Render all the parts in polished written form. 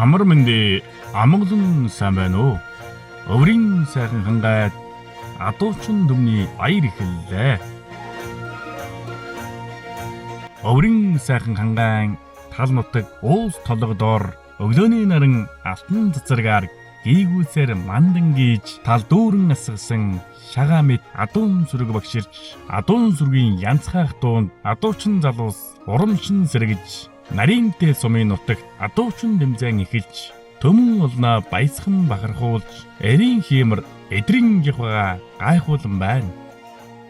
Амар мэндэ амгалан сайн байна уу? Өврийн сайхан хангайд адуучин дүмний баяр ихэллээ. Өврийн сайхан хангайн тал нутаг уус толгодоор өглөөний наран алтан цацрагаар гийгүүсээр мандан гийж тал дүүрэн асгасан шагаа мэд адуун сүрэг багширч адуун сүргийн янцхаах дуунд адуучин залуус урамшин сэргэж нарийнтэй сумын нутагт адуучин дэмзэн эхэлж төмөн олноо баясхан бахархуулж эрийн хиймэр эдрийн жихвага гайхуулан байна.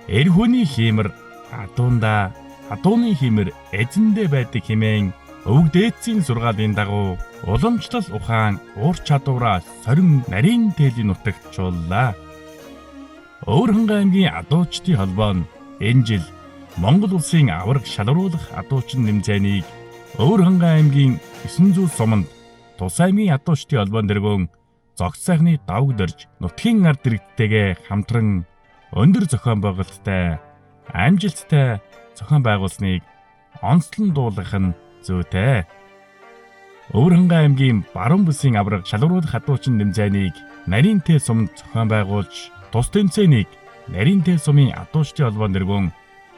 Эр хүний хиймэр адуунда адууны хиймэр эзэндээ байдаг хэмээн өвөг дээдсийн сургаалын дагуу уламжлал ухаан уур чадвараа сорин нарийн тээлийн нутагт чууллаа. Өвөрхөнгө аймгийн адуучдын холбоо нь энэ жил Монгол улсын авраг шалруулах адуучин нэмзэнийг Өвөрхөнгө аймгийн 900 суманд тус аймгийн адуучдын холбоон дэргүүн зогц сайхны давг дөрж нутгийн ард иргэдтэйгээ хамтран өндөр зохион байгуулалттай амжилттай зохион байгуулсныг онцлон дуулгах нь зүйтэй. Өвөрхөнгө аймгийн баруун бүсийн авраг шалруулах адуучин нэмзэнийг нарийнтэй сумд зохион байгуулж тус тэмцээнийг нарийнтэй сумын адуучдын холбоон дэргүүн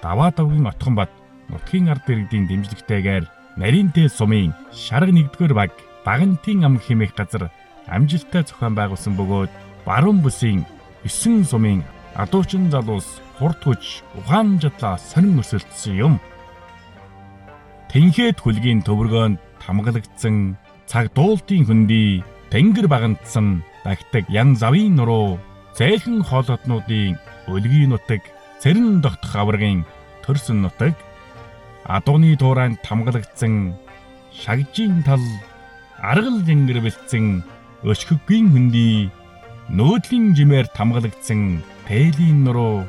даваа давгийн Отгонбат нутгийн ард иргэдийн дэмжлэгтэйгээр нарийнтэй сумын шарга 1-р баг Багантын ам хэмээх газар амжилттай зохион байгуулсан бөгөөд баруун бүсийн 9 сумын адуучин залуус хурд хүч ухаан чадлаа сонин өсөлтсөн юм. Тэнхээд хүлгийн төвөргөөнд тамгалагдсан цаг дуултын хөндөй тэнгэр багантсан дагтаг ян завын нуруу зэйлхэн хоолотнуудын өлгийн нутаг цэрэн тогтох аваргын төрсөн нутаг адууны туурайнд тамгалагдсан шагжийн тал аргал тэнгэр бэлдсэн өшгөггийн хөндөй нөөдлийн жимээр тамгалагдсан тээлийн нуруу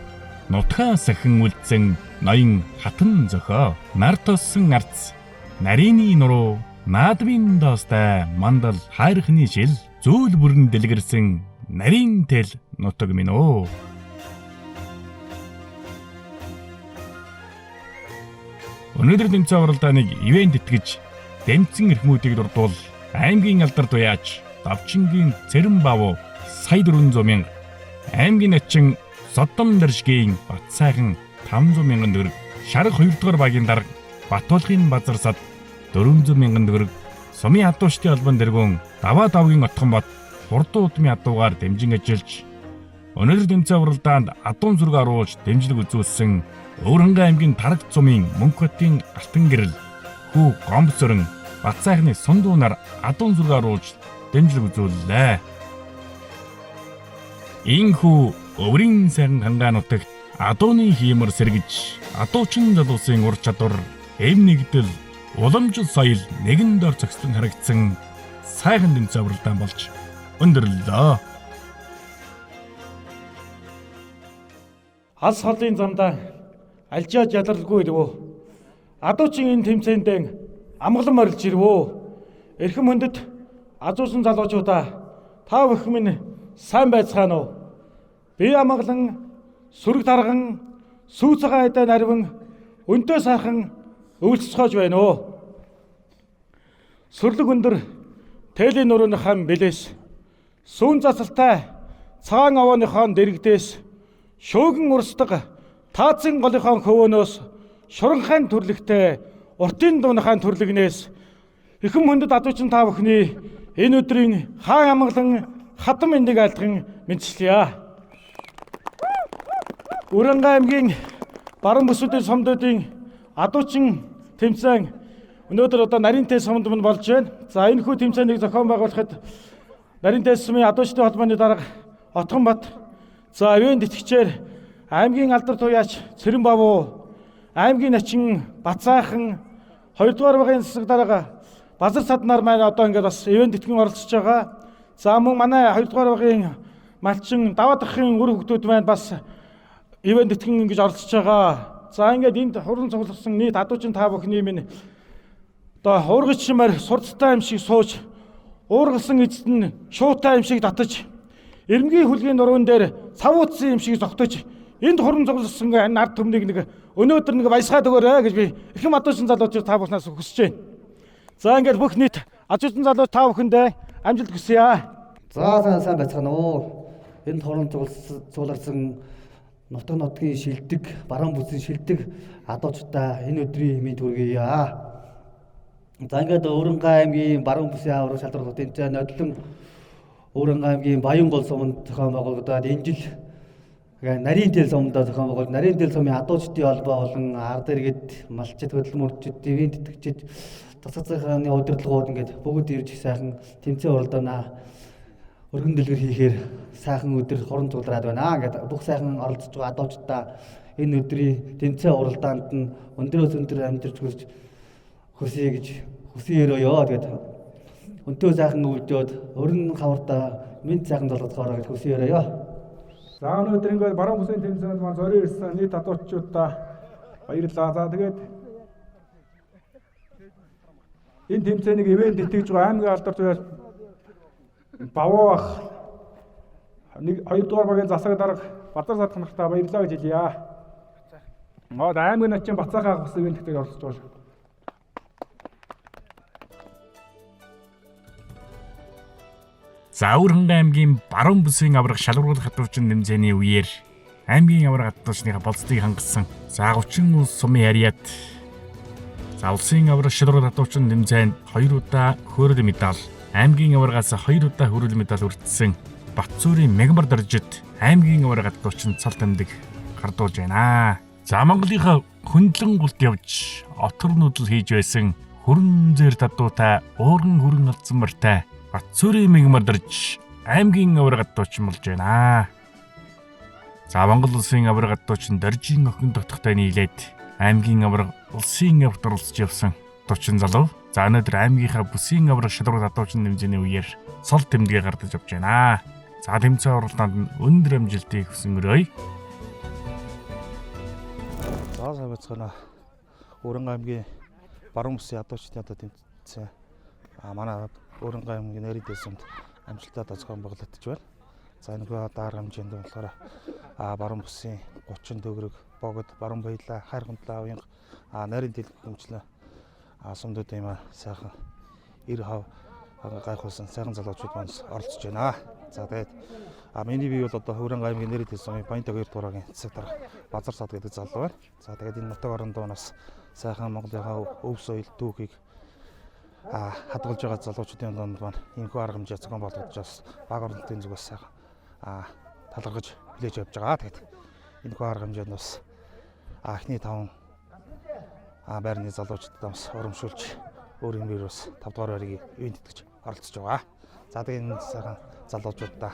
нутгаа сахин үлдсэн ноён хатан зохио нар тоссон арц нарийн нуруу наадмын доостай мандал хайрхны шил зүүл бүрэн дэлгэрсэн нарийн тэл нутаг минь оо. Өнөөдөр тэмцээн уралдааныг ивент итгэж дэмцэн эрхмүүдийг дурдвал аймгийн алдар туяач давчингийн цэрэн бав сая 400 мянга аймгийн начин Соддом дэржгийн бат сайхан 500 мянган төгрөг шарга 2-р багийн дарга Батуулгын базар сад 400 мянган төгрөг сумын адуучдын холбоон дэргүүн даваа давгийн Отгонбат хурдан удмын адуугаар дэмжин ажиллаж өнөөдөр тэмцээн уралдаанд адуун зүрэг оруулж дэмжлэг үзүүлсэн Өвөрхөнгө аймгийн Тарагт сумын Мөнхбатын алтан гэрэл хүү Гомбсорон бат сайхны сундуунаар адуун зүрэг оруулж дэмжлэг үзүүллээ. Инхүү өврийн сайхан хангаан нутагт адууны хиймэр сэргэж адуучин залуусын ур чадвар эв нэгдэл уламжил соёл нэгэн дор зохицлон харагдсан сайхан тэмцээн уралдаан болж өндөрлөө. Алс холын замдаа альжаа жалралгүй ирвөө. Адуучин энэ тэмцээндээ амгалан морилж ирвөө. Эрхэм хөндөд азуусан залуучуудаа та бүхэн минь сайн байцгаана уу? Би амгалан сүрэг тарган сүүцгээ айдаа нарвин өнтөө сайхан өвлцөхөж байна уу? Сүрлэг өндөр тээлийн нурууны хам бэлээс сүүн засалтай цагаан овооныхоо дэрэгдээс шөөгөн урсдаг таацын голынхоо хөвөөнөөс шуранхайн төрлөгтэй уртын дууныхаа төрлөгнөөс эрхэм хөндөд адуучин та бүхний энэ өдрийн хаан амгалан хатан мэндийг айлтган мэдчилье. Өвөрхөнгө аймгийн баруун бүсүүдийн сумдуудын адуучин тэмцээн өнөөдөр нарийнтэй сумд мань болж байна. За энэ хүү тэмцээнийг зохион байгуулахад нарийнтэй сумын адуучдын холбооны дарга Отгонбат за ивент итгэгчээр аймгийн алдар туяач Цэрэн бав аймгийн начин Бацаахан 2-р багийн засаг дарга Базар сад нар маань одоо ингээд бас ивент итгэн оролцож байгаа. За мөн манай 2-р багийн малчин даваа дахын үр хөвгтүүд маань бас ивент итгэн ингэж оролцож байгаа. За ингээд энд хуран цугласан нийт адуучин та бүхний минь одоо хуургачмаар сурцтай юм шиг сууж уургалсан эцэд нь шуутай юм шиг татаж эрмгийн хүлгийн нуруунд дээр цавуудсан юм шиг зогтож энд хуран цугласан энэ ард түмнийг нэг өнөөдөр нэг баясгаад өгөөрэй гэж би эрхэм адуучин залуучууд та бүхнээс хүсэж байна. За ингээд бүх нийт Ачуутан залуу та бүхэндээ амжилт хүсье. За сайн байцгаана уу. Энэ хорон цугларсан нутаг нутгийн шилдэг, баруун бүсийн шилдэг адуучдаа энэ өдрийн мэнд хүргэе. За ингээд Өвөрнгай аймгийн баруун бүсийн аврал шалралт тэмцээн нодлон Өвөрнгай аймгийн Баян гол суманд зохион байгуулагдаад энэ жил нарийн тэл сумд зохион байгуулалт нарийн тэл сумын адуучдын холбоо болон ард иргэд малчид хөдөлмөрчид дэвийн тэтгэгчид тасаг захааны удирдлагууд ингээд бүгд ирж сайхан тэмцээн уралдаанаа өргөн дэлгэр хийхээр сайхан өдөр хорон цуглараад байна. Ингээд бүх сайхан оролцож байгаа адуучдаа энэ өдрийн тэмцээн уралдаанд нь өндрөөс өндөр амьдарч хүсье гэж хүсье өрөөё. Тэгээд өнтөө сайхан өвлдөд өрн хавартаа мэд сайхан залгацгаороо гэж хүсье өрөөё. За өнөөдөр ингээд баруун бүсийн тэмцээнд маань зориулсан ирсэн нийт адуучдаа баярлалаа. За тэгээд энэ тэмцээнийг ивент тэтгэж байгаа аймгийн алдар туяа Бавуух 2 дугаар багийн засаг дарга Бадар Садах нартаа баярлалаа гэж хэлье. Аймгийн начин Бацаахаа бас ивент тэтгэж оролцож байна. За Өвөрнгай аймгийн баруун бүсийн аврах шалгуурлах хатуучин тэмцээний үеэр аймгийн аврах хатуучныхаа болцлыг хангасан за 30 улс сумын харьяат за улсын аврах шалгуурлах хатуучин тэмцээнд 2 удаа хөрөл медаль аймгийн аврагаас 2 удаа хөрөл медаль үрдсэн Батцуурын Мегмар доржид аймгийн аврах хатуучин цал тэмдэг гардуулж байна. За Монголынхаа хөндлөн гулд явж отор нүүдэл хийж байсан хөрөн зэр татуутай уурган хүрэн алдсан мартай Батцуурын Мегмар дорж аймгийн аврах хатуучин болж байна. За Монгол улсын аврах хатуучин доржийн охин тогтохтой нийлээд аймгийн аврах улсын аврагт оролцож явсан хатуучин залуу за өнөөдөр аймгийнхаа бүсийн аврах шалгуурлах хатуучин тэмцээний үеэр цол тэмдгээ гардаж авч байна. За тэмцээн уралдаанд нь өндөр амжилтыг хүсэмээрэй. За сайн байцгаана. Өвөрнгай аймгийн баруун бүсийн адуучдын одоо тэмцээн манай Өвөрнгай аймгийн нарийн тэл сумд амжилттай зохион байгуулагдаж байна. За энэ дарга хэмжээнд болохоор баруун бүсийн 30 төгрөг богод баруун баялаа хайрхамтлаа авийн нарийн тэл хэмжлэн сумдууд юм сайхан 90% гайхуулсан сайхан залуучууд маань оролцож байна. За тэгээд миний бие бол одоо Өвөрнгай аймгийн нарийн тэл сумын Баянтаг 2 дуурайгийн засаг дарга Базар Сад гэдэг залуу байна. За тэгээд энэ нутаг орондоо нас сайхан Монголынхаа өв соёл түүхийг хадгалж байгаа залуучуудын донд маань энэхүү арга хэмжээ зохион байгуулагдаж бас баг оролтын зүгээс сайхан талархаж хүлээж авч байгаа. Тэгээд энэхүү арга хэмжээнд бас эхний 5 байрны залуучуудад бас урамшуулж өөр юм бий бас 5 дугаар байрыг ивент тэтгэж оролцож байгаа. За тэгээд энэ сайхан залуучуудаа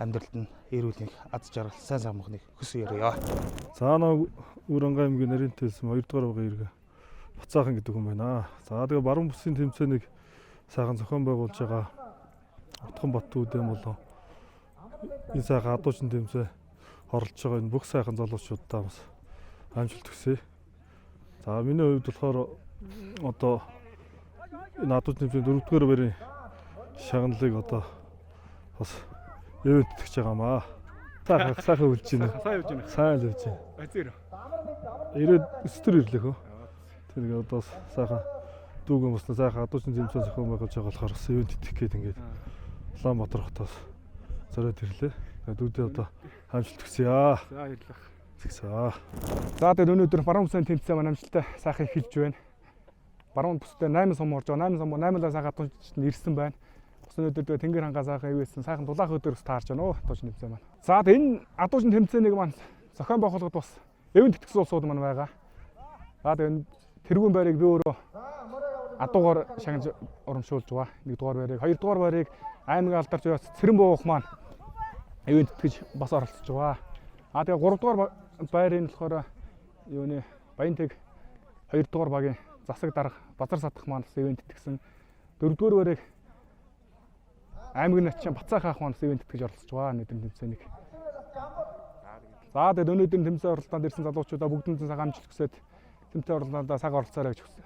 амьдралд нь эрүүлэх аз жаргал сайн самхныг хүсье өрөөё. За Өвөрнгай аймгийн нарийн тэл сум 2 дугаар багийн иргэ Бацаахан гэдэг хүн байна. За тэгээ баруун бүсийн тэмцээнийг сайхан зохион байгуулж байгаа Утхан Бат үүдэн болон энэ сайхан адуучин тэмцээ оролцож байгаа энэ бүх сайхан залуучуудаа бас амжилт хүсье. За миний хувьд болохоор одоо энэ адуучин тэмцээний 4 дугаар байрын шагналыг одоо бас ивент тэтгэж байгаамаа. Сайхан үлж байна. Сайн үлж байна. Баяр. Ирээд өстөр ирлээ хөө. Тэгээд одоо сайхан дүүгэн басна сайхан адуучин тэмцээн зохион байгуулж байгаа болохоор ивент тэтгэх гээд ингээд Улаанбаатар хотоос зориод ирлээ. Тэгээд үүдээ одоо амжилт хүсье. За баярлалаа. За тэгээд өнөөдөр баруун бүсийн тэмцээн маань амжилттай сайхан эхэлж байна. Баруун бүсдээ 8 сум орж байгаа. 8 сум 8 сайхан адуучид ирсэн байна. Бас өнөөдөр тэгээд Тэнгэр хангаа сайхан ивээсэн сайхан дулаах өдөрс таарч байна уу адуучин тэмцээн маань. За тэгээд энэ адуучин тэмцээнийг маань зохион байгуулахад бас ивент тэтгэсэн улсууд маань байгаа. За тэгээд тэрүүн байрыг би өөрөө адуугаар шагнаж урамшуулж байгаа. 1 дугаар байрыг, 2 дугаар байрыг аймгийн алдарч яваас Цэрэн буух маань ивент тэтгэж бас оролцож байгаа. Тэгээ 3 дугаар байрын болохоор юуны Баянтаг 2 дугаар багийн засаг дарга Базар Садах маань ивент тэтгэсэн. 4 дугаар байрыг аймгийн начин Бацаахаа маань ивент тэтгэж оролцож байгаа өнөөдрийн тэмцээнийг. За тэгээд өнөөдрийн тэмцээн оролдоонд ирсэн залуучуудаа бүгдэнд сайхан амжилт хүсээд тэмцээн оролдоонд цаг оролцоорой гэж хүсье.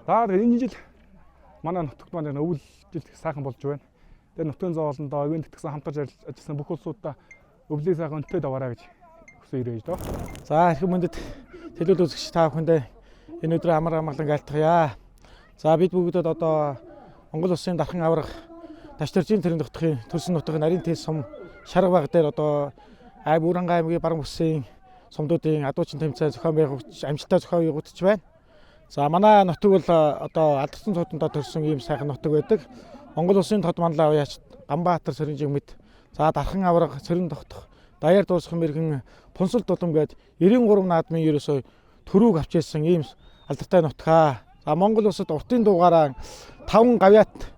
За тэгээд энэ жил манай нутагт маань өвлөлт сайхан болж байна. Тэгээд нутгийн зоолондоо ивент тэтгэсэн хамтарч ажилласан бүх улсуудаа өвлийг сайхан өнтөд аваарай гэж хүсье доо. За их мөндөд төлөөлөл үзэгч та бүхэндээ энэ өдрийн амар амгалан айлтгая. За бид бүгдээд одоо Монгол улсын дархан аврах Даштржийн тэрэн нутгийн төрсөн нутгийн нарийн тээс сум шарга баг дээр одоо Уранга аймгийн баруун бүсийн сумдуудын адуучин тэмцээн зохион байгуулагч амжилттай зохион явагдаж байна. За манай нутаг бол одоо алдарсан цуудандаа төрсэн ийм сайхан нутаг байдаг. Монгол улсын тод манлаа уяач Ганбаатар Сөрөнжиг мэд за дархан аврах Сөрөн тогтох даяар дуусах мэрэгэн Пунсал дулам гээд 93 наадмын ерөөсөө төрүүг авч ирсэн ийм алдартай нутгаа. За Монгол улсад уртын дугаараа 5 гавьяат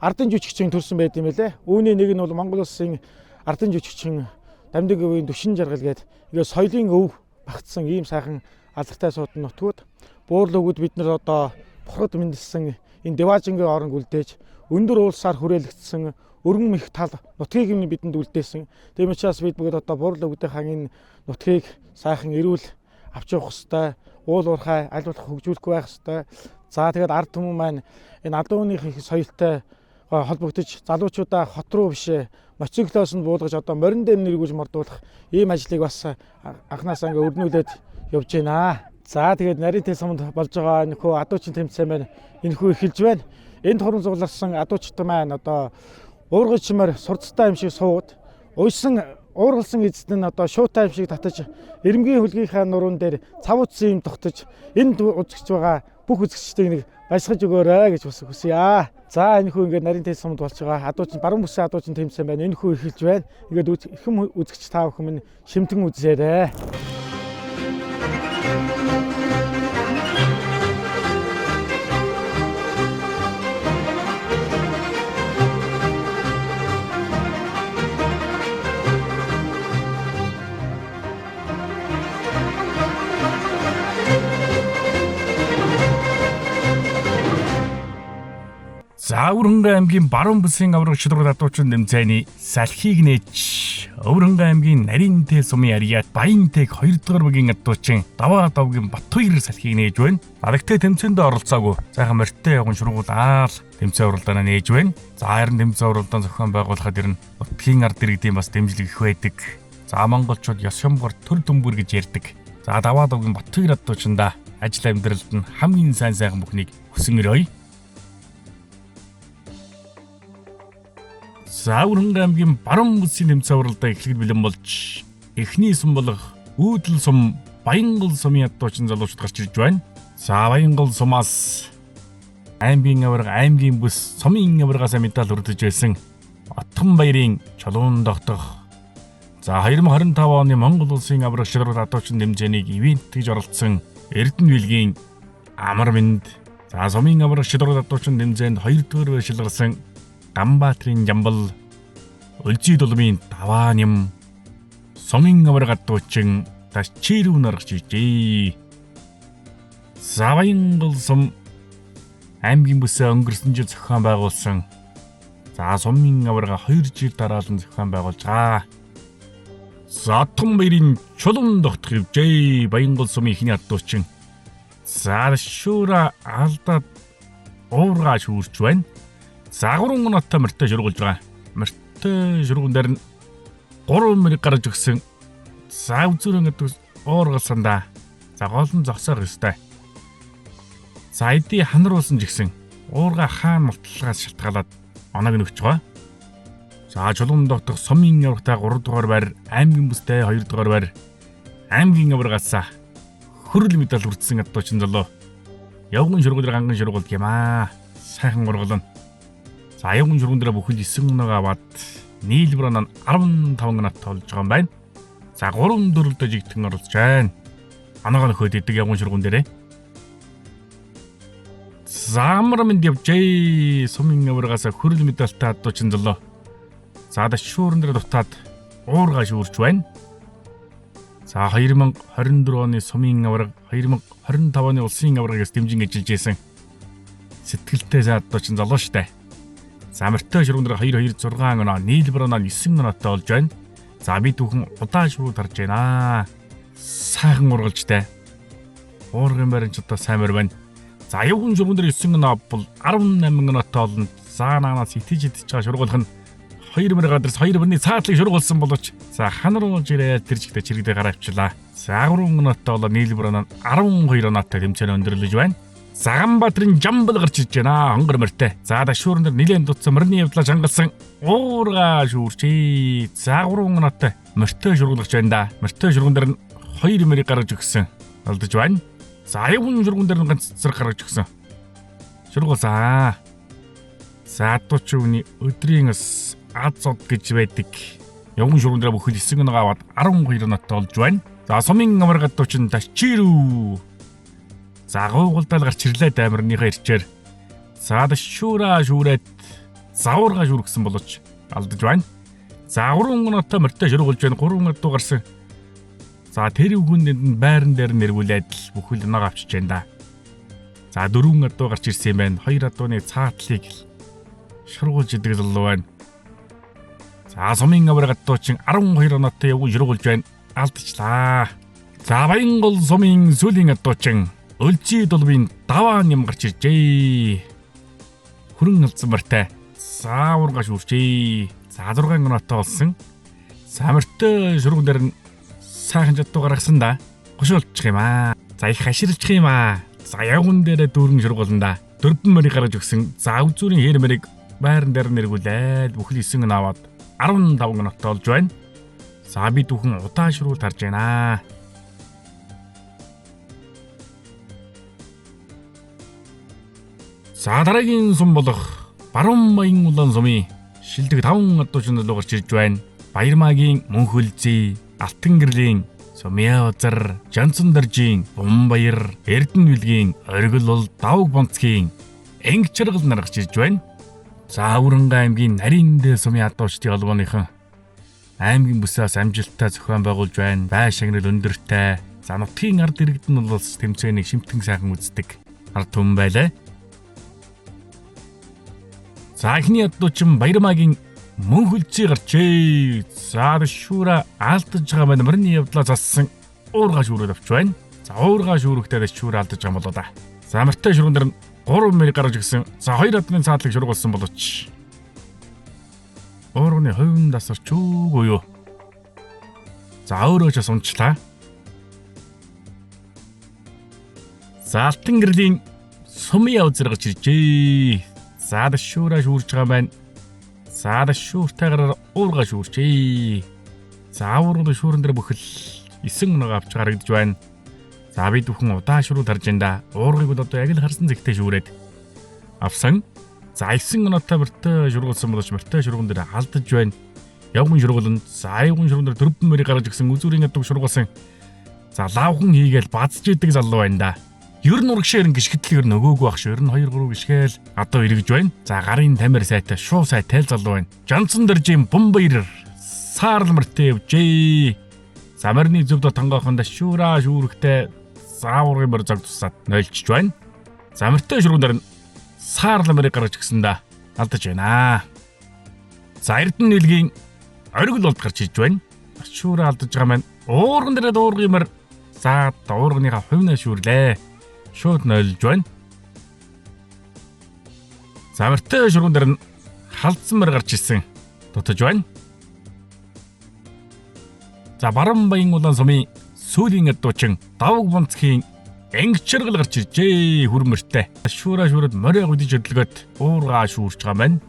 ардын жүжигчин төрсэн байт юм лээ. Үүний нэг нь бол Монгол улсын ардын жүжигчин Дамдаг өвийн Дүшин жаргал гээд ингээ соёлын өв багтсан ийм сайхан алдартай суудан нутгууд. Буурлаг өгд бид нар одоо бурхад мэндэлсэн энэ Деважингийн орон үлдээж өндөр уулсаар хүрээлэгдсэн өргөн мэх тал нутгийг нь бидэнд үлдээсэн. Тийм учраас бид бүгд одоо буурлаг өгдийн энэ нутгийг сайхан эрүүл авч явах ёстой. Уул уурхай аль болох хөгжүүлэхгүй байх ёстой. За тэгээд ард түмэн маань энэ алууных их соёлтой холбогдож залуучуудаа хот руу биш моциклоос нь буулгаж одоо морин дээр нэргүүлж мордуулах ийм ажлыг бас анхнаасаа ингээ өрнүүлээд явж байна. За тэгээд нарийн тээс сумд болж байгаа нөхөө адуучин тэмцээн маань энэхүү эхэлж байна. Энд хорон зугларсан адуучтай маань одоо уургалчмаар сурцтай юм шиг сууд уургалсан эзэд нь одоо шуутай юм шиг татаж эрэмгийн хөлгийнхаа нуруунд дээр цав утсан юм тогтож энд үзэгч байгаа бүх үзэгчдийг нэг баясгаж өгөөрэй гэж бас хүсье. За энэхүү ингээд нарийн тээс сумд болж байгаа адуучин баруун бүсийн адуучин тэмцээн байна. Энэхүү эхэлж байна. Ингээд ихэм үзэгч та бүхэн минь шимтэн үзээрэй. За Өвөрхөнгөн аймгийн баруун бүсийн аврах шударга адуучин тэмцээний салхийг нээж Өвөрхөнгөн аймгийн нарийн тээс сумын ариат Баянтэг 2 дугаар багийн адуучин Даваа давгийн Батбаяр салхийг нээж байна. Арагтай тэмцээнд оролцоогүй. Сайхан морьтой явган шургуулаад тэмцээн уралдаанаа нээж байна. За харин тэмцээн уралдаан зохион байгуулахад ирнэ нутгийн ард иргэдийн бас дэмжлэг их байдаг. За монголчууд ёс шомгоор төр дүмбүр гэж ярьдаг. За Даваа давгийн Батбаяр адуучиндаа ажил амьдралд нь хамгийн сайн бүхнийг хүсэн өрөөе. За Өвөрхөнгөн аймгийн баруун бүсийн тэмцээн уралдаан эхлэхэд бэлэн болж эхний сум болох Үүдэл сум Баянгол сумын адуучин залуучууд гарч ирж байна. За Баянгол сумаас аймгийн аварга аймгийн бүс сумын аваргаас медаль хүртэж байсан Отхон баярын Чулуун тогтох. За 2025 оны Монгол улсын аварга шударга адуучин тэмцээнийг ивент гэж оролцсон Эрдэнэ билгийн амар мэнд. За сумын аварга шударга адуучин тэмцээнд 2 дугаар шилгарсан Ганбаатарын Жамбал Өлзий дулмын Даваа нэм сумын аварга адуучин Дашчирүү наргаж ижээ. Баянгол сум аймгийн бүсээ өнгөрсөн жил зохион байгуулсан. За сумын аварга 2 жил дараалан зохион байгуулж байгаа. Отхон баярын Чулуун тогтох ивжээ. Баянгол сумын ихний адуучин. За шуура алдаад уургаа шүүрч байна. За 3 минуттай мөртөө шургуулж байгаа. Мөртөө шургуун дээр нь 3 мөрөг гарч өгсөн. За үзүүрэн гэдэг уургалсандаа. За гол нь зогсоох ёстой. За эдий ханаруулсан ч гэсэн уурга хаан мултлагаас шалтгаалаад оноог нь өгч байгаа. За Чулуун тогтох сумын аваргатай 3 дугаар байр, аймгийн бүстэй 2 дугаар байр, аймгийн аваргаас хөрөл медаль хүртсэн адуучин залуу. Явган шургуулаар ганган шургуулд юм аа. Сайхан ургална. За явган шургуун дээр бүхэл 9 өнөөгөө аваад нийлбэр оноо 15 гонот толж байгаа юм байна. За 3-4 жигтэн оролцож байна. Оноогоо нөхөд идэг явган шургуун дээрээ. За амар мэнд явжээ. Сумын аваргаас хөрөл медальтай адуучин залуу. За дашуурн дээр дутаад уургаа шүүрч байна. За 2024 оны сумын аварга 2025 оны улсын аваргаас дэмжин ажиллаж байсан. Сэтгэлтэй сайн адуучин залуу штэ. За мөртөө шургуун дээр 226 оноо, нийлбэр оноо 9 оноотой болж байна. За бид бүхэн удаа шууд харж байна. Сайхан ургалжтай. Уурган барин ч одоо саймар байна. За явган шургуун дээр 9 оноо бол 18 оноотой болно. За наанаас итэж байгаа шургуулах нь 2 мөр гадарс 2 мөрний цаатлыг шургуулсан боловч за ханаруулж ирээд тэр чигтээ чирэгдээ гараа авчлаа. За 3 оноотой болоо нийлбэр оноо 12 оноотой тэмцээн өндөрлөж байна. Заганбаатарын Жамбал гарч ирж байна. Хонгор мөртэй. За дашуурн дээр нилээн дутсан мөрний явдлаа жангалсан уурга шүүрчээ. За 3 оноотой мөртэй шургуулгач байна да. Мөртэй шургуун дээр нь 2 мөрийг гаргаж өгсөн. Алдаж байна. За аюун шургуун дээр нь ганц цэцэр гаргаж өгсөн. Шургуулсаа. За дутчууны өдрийн бас азод гэж байдаг. Явган шургуун дээр бүхэл 9 оноо аваад 12 оноотой болж байна. За сумын амаргад дуучин ташчирүү. За гуйгуулдаал гарч ирлээ даймарныхаа ирчээр. За дашуура шүүрээд завуурга шүүргсэн болооч алдаж байна. За 3 оноотой мөртэй шургуулж байна. 3 адуу гарсан. За тэр хүндэнд нь байран дээр нэрвүүлээд л бүхэл оноо авчиж байна да. За 4 адуу гарч ирсэн юм байна. 2 адууны цаатлыг шургуулж идэг л байна. За сумын аврагад дуучин 12 оноотой явган шургуулж байна. Алдчихлаа. За Баянгол сумын сүлийн адуучин Өлзий долбын даваан юм гарч иржээ. Хүрэн алдсан бартай. За ургаш үрчээ. За 6 оноотой болсон. За мөртөө шургуун дээр нь сайхан жадуу гаргасан да. Гошуулчих юм аа. За их хаширлчих юм аа. За явган дээр дүүрэн шургуулна да. 4 мөрийг гаргаж өгсөн. За үзүүрийн хээр мөрийг байран дээр нэргүүлээд бүхэл 9 оноо аваад 15 оноотой болж байна. За би дүүхэн удаа шургуул тарж байна. За дараагийн сум болох Баруун Баян улаан сумын шилдэг 5 адуучин руу гарч ирж байна. Баярмаагийн Мөнхөлзий, Алтан гэрлийн Сумья Озар, Жанцан даржийн Бумбаяр, Эрдэнэ билгийн Оргил бол Давг бонцгийн Энг чаргал нар гарч ирж байна. За Аврангай аймгийн Нарийн сумын адуучдын холбооныхон аймгийн бүсээс амжилттай зохион байгуулж байна. Бай шагнал өндөртэй. За нутгийн ард иргэд нь бол тэмцээнийг шимтэн сайхан үздэг ард түмэн байлаа. За ихний адуучин Баярмаагийн Мөнхөлзий гарчээ. За дашуура алдаж байгаа маань мөрний явдлаа зассан уурга шүүрээд авч байна. За уурга шүүрэгтэй дашуура алдаж байгаа болоо да. За мөртэй шургуун дээр 3 мөр гаргаж өгсөн. За 2 адмын цаатлыг шургуулсан болооч. Уурганы хувийн дасарч үгүй юу. За өөрөө ч унчлаа. За Алтан гэрлийн Сумья Озар гарч иржээ. За дашуура шүүрж байгаа маань. За дашууртайгаар уурга шүүрчээ. За уурганы шүүрэн дээр бүхэл 9 оноо авч гаргаж байна. За би дүүхэн удаа шүрүү тарж энэ. Уургыг бол одоо яг л харсан зэгтэй шүүрээд авсан. За 9 оноотой мөртөө шургуулсан боловч мөртөө шургуун дээр алдаж байна. Явган шургуулна. За явган шургуун дээр 4 мөрийг гаргаж өгсөн үзүүрийн адууг шургуулсан. За лавхан хийгээл базж идэг залуу байна да. Ер нь урагшаар гიშгэтлээр нөгөөгүй багш. Ер нь 2 3 гიშгээл одоо эргэж байна. За гарын тамир сайтай шуу сайтай залуу байна. Жанцан даржийн Бумбаяр саарл мөртөө явжээ. Замарны зөвдө тонгоохонд шүүра шүүрэгтэй зааврын мөр заг тусаад нойлчж байна. Замартай шургуун дээр нь саарл мөрийг гаргаж өгсөн да. Алдаж байна. За Эрдэнэ билгийн Оргил болд гарч иж байна. Шүүра алдаж байгаа маань уурган дээр уургын мөр. За уурганыхаа хувьнаа шүүрлээ. Шууд нойлж байна. Замартай шургуун дээр нь халдсан мөр гарч ирсэн. Дутаж байна. За Баруун Баян улаан сумын сүүлийн адуучин Давг бонцгийн Энг чаргал гарч иржээ хүрмэртэй. Шүүра шүүрэд морийг үдиж хөдөлгөөд уурга шүүрж байгаа маань.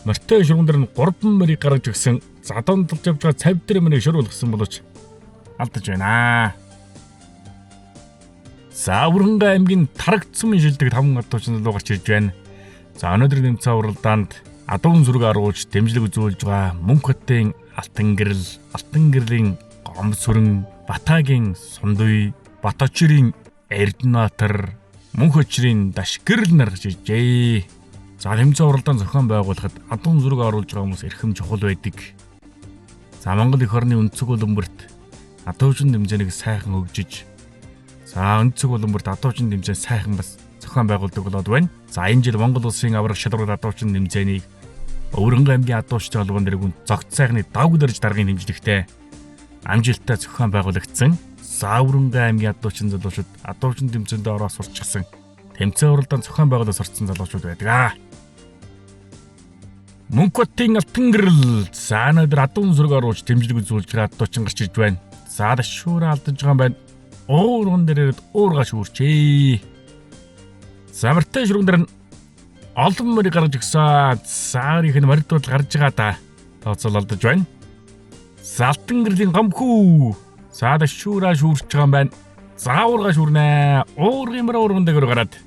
Мөртэй шургуун дээр нь 3 мөрийг гаргаж өгсөн. Задон тулж явж байгаа цав дээр мөрийг шургуулсан боловч алдаж байна. За Аврангай аймгийн Тарагцсан шилдэг 5 адуучин руу гарч ирж байна. За өнөөдрийн тэмцээн уралдаанд адуун зүрэг аруулж дэмжлэг үзүүлж байгаа Мөнх хотын Алтан гэрэл, Алтан гэрлийн Гомсүрэн, Батагийн Сундуй, Баточрийн Эрдэнэтэр, Мөнх очрын Дашгэрэл нар гарч иржээ. За тэмцээн уралдаанд зохион байгуулахад адуун зүрэг аруулж байгаа хүмүүс эрхэм чухал байдаг. За Монгол эх орны өнцөг улмбарт адуучин тэмцээнийг сайхан хөгжиж, за өнцөг улмбарт адуучин тэмцээн сайхан бас зохион байгуулдаг болоод байна. За энэ жил Монгол улсын аврах шалралт адуучин тэмцээнийг Өвөрнгай аймгийн адуучдын холбоон дэргүүн зогц сайхны давг дөрж даргын хэмжлэгтэй амжилттай зохион байгуулагдсан. За Өвөрнгай аймгийн адуучин залуучууд адуучин тэмцээнд ороод сурчсан. Тэмцээн уралдаанд зохион байгуулалт сурцсан залуучууд байдаг. Мөнх хотын Алтан гэрэл өнөөдөр адуун зүрэг оруулж дэмжлэг үзүүлж байгаа адуучин гарч ирж байна. За дашуура алдаж байгаа юм байна. уурган дээр уурга шүүрчээ. Замартай шүргэн дээр олон мөрийг гаргаж өгсөн. Саарих нь мордууд гарч байгаа да. Тооцоол алдаж байна. Салтан гэрлийн гомхүү. Саада шүүраа шүүрч байгаа юм байна. Зааварга шүүрнэ. Уургын уурган дээр гараад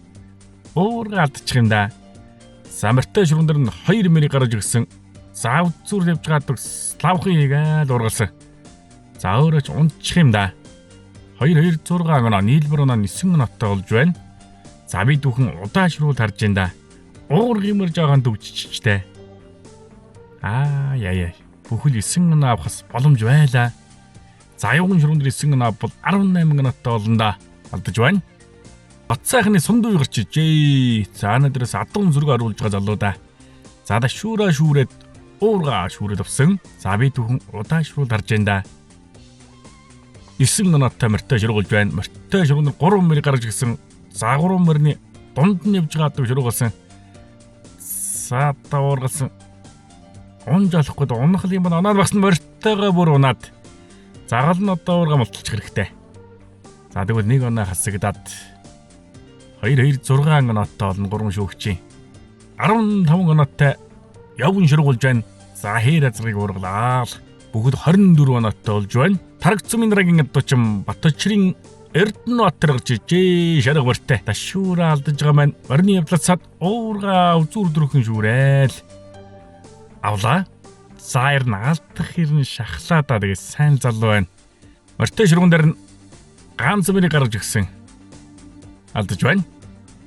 уурга алдчих юм да. Замартай шүргэн дээр нь 2 мөрийг гаргаж өгсөн. Заав зүр явж гад славхын хийгээд ургалсан. За өөрөж унчих юм да. 2-2-6 оноо нийлбэр оноо 9 минуттай болж байна. За би дүүхэн удаашруу тарж энэ да. Уургын мөр жоохон дөвччихтэй. Яа. Бүхэл 9 оноо авахс боломж байлаа. За юуган шүргэн дээр 9 оноо бол 18 минуттай болно да. Алдаж байна. Бат сайхны сундуу гарч ижээ. За надраас адуун зүрэг оруулж байгаа залуу да. За да шүүрээ шүүрээд уурга шүүрээд авсан. За би дүүхэн удаашруу тарж энэ да. 9 минуттай мөртөө шүргүүлж байна. Мөртөө шүргэн 3 мөр гаргаж гисэн. За 3 мөрний дунд нь явж байгаа шүргүүлсэн. За таваргалсан. Унжаалахгүй унах юм байна. Унаад багс нь мөртөөгөө бүр унаад. Загал нь одоо уурга мулталчих хэрэгтэй. За тэгвэл 1 оноо хасагдаад 2-6 оноотой болно 3 шүүгчийн. 15 оноотой явган шүргүүлж байна. За хээр азрыг уургалаа. Бүгд 24 оноотой болж байна. Тарагцмын дараагийн адуучин Батчрын Эрдэнэбаатар гарч ижээ. Шарга бартай. Ташуура алдаж байгаа маань. Орны явдлаас сад уурга үзүүр дөрөхөн шүүрээл. Авлаа. Зайр наалтах хэрн шахлаа да тэгээ сайн залуу байна. Мортой шүргэн дээр нь ганц мөрийг гаргаж өгсөн. Алдаж байна.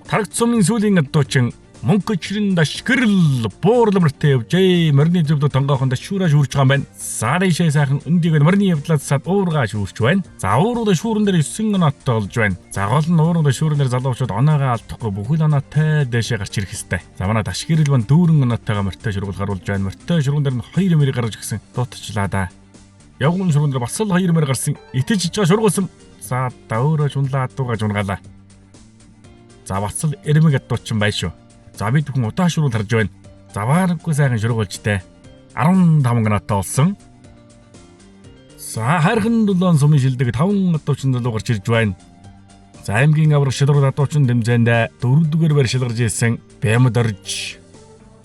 Тарагцмын сүүлийн адуучин Монкочрын дашгэрл буурламртай явжээ. Морины зөвлөд тонгоохонд шүүраа шүүрч байгаа юм байна. Саришээ сайхан өндийг морины явдлаас сад уурга шүүрч байна. За уурга шүүрэн дээр 9 оноотой болж байна. За гол нь уурга шүүрэн дээр залуучууд оноогоо алдахгүй бүхэл оноотой дэшээ гарч ирэх хэвээр. За манай дашгэрл бан дүүрэн оноотойгоо мортой шүргэл харуулж байна. Мортой шүргэн дээр нь 2 мөрийг гаргаж өгсөн. Дуутчлаа да. Явган шүргэн дээр бас л 2 мөр гарсан. Итгэж байгаа шургуулсан. За да өөрөө жунлаа дуугаж унгаалаа. За бас л эрмэг адуучин бай шүү. За би бүхэн удаашруу тарж байна. Завааргүй сайхан шүргүүлжтэй. 15 гранатаа олсон. За хархан 7 сумын шилдэг 5 адуучин залуу гарч ирж байна. За аймгийн аврах шилруу адуучин дэмжээнд 4-р байр шилгарж ирсэн Бямдорж.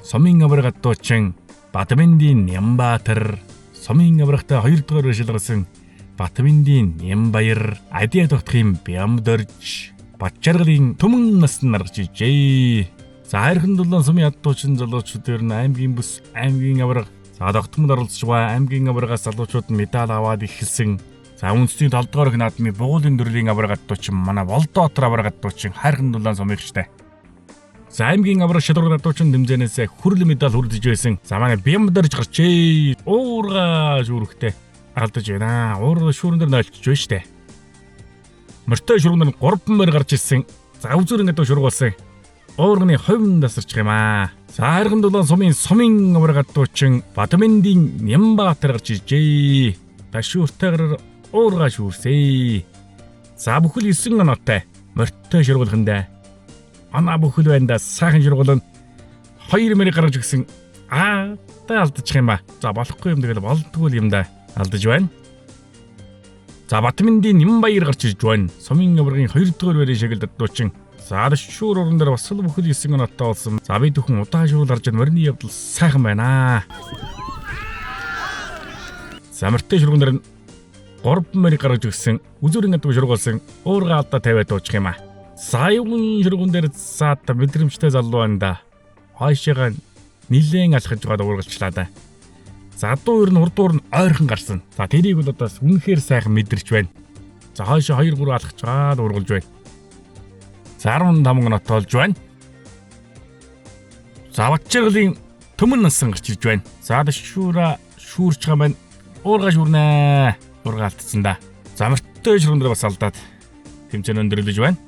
Сумын аврах адуучин Батминдийн Нямбаатар. Сумын аврахтай 2-р байр шилгарсан Батминдийн Нямбаяр. Адиа тогтхын Бямдорж. Батчаргалын төмөн насны наргаж ижээ. За хайрхан 7 сумын адуучин залуучуудээр нь аймгийн бүс, аймгийн авраг, за тогтмол оролцож байгаа аймгийн аврагаас залуучууд медаль аваад эхэлсэн. За үндэсний 7 дугаар наадмын бугуулын төрлийн авраг адуучин манай Волдоотор авраг адуучин хайрхан 7 сумынхчтай. За аймгийн авраг шалгуур адуучин дэмжээнээс хүрэл медаль хүрдэж байсан. За манай Бямдорж гарчээ. Уурга шүүрхтэй алдаж байна. Уурга шүүрэн дээр нойлчж байна штэ. Мортой шүргэн дээр 3 мөр гарч ирсэн. За үзүүрэн адуу шүргүүлсэн. Уурганы ховн тасарчих юм аа. За хайрхан 7 сумын авраг адуучин Батминдийн Нямбаатар гарч ижээ. Ташууртайгаар уурга шүүрсэй. За бүхэл 9 оноотой мортой шүргүүлхэндээ. Ана бүхэл байндаа сайхан шүргүүлэн 2 мөрийг гаргаж өгсөн. Та алдчих юм ба. За болохгүй юм тэгэл болдгүй юм да. Алдаж байна. За Батминдийн Нямбаяр гарч ирж байна. Сумын аврагын 2-р байрын шагналд адуучин. За шүүр уран дээр бас л бүхэл 9 оноотой болсон. За би дөхөн удаашруу гарч морины явдал сайхан байна. За мортой шүргэн дээр 3 мөрийг гаргаж өгсөн. Үзүүрийн адуу шүргүүлсэн. Уурга алдаа тавиад дуучих юм аа. За юун шүргэн дээр заата мэдрэмжтэй залуу байна да. Хойшоогоо нилээн алхаж байгаа уургалчлаа да. За адуу ер нь урдуур нь ойрхон гарсан. За тэрийг бол одоо үнэхээр сайхан мэдэрч байна. За хойшоо 2-3 алхаж байгаа уургалж байна. За 15 оноотой болж байна. За Батчрын төмөн насан гарч ирж байна. За шүүрэ шүүрч байгаа маань уурга шүүрнэ. Уурга алдсан да. За мөртөө шүргэн дээр бас алдаад тэмцээн өндөрлөж байна.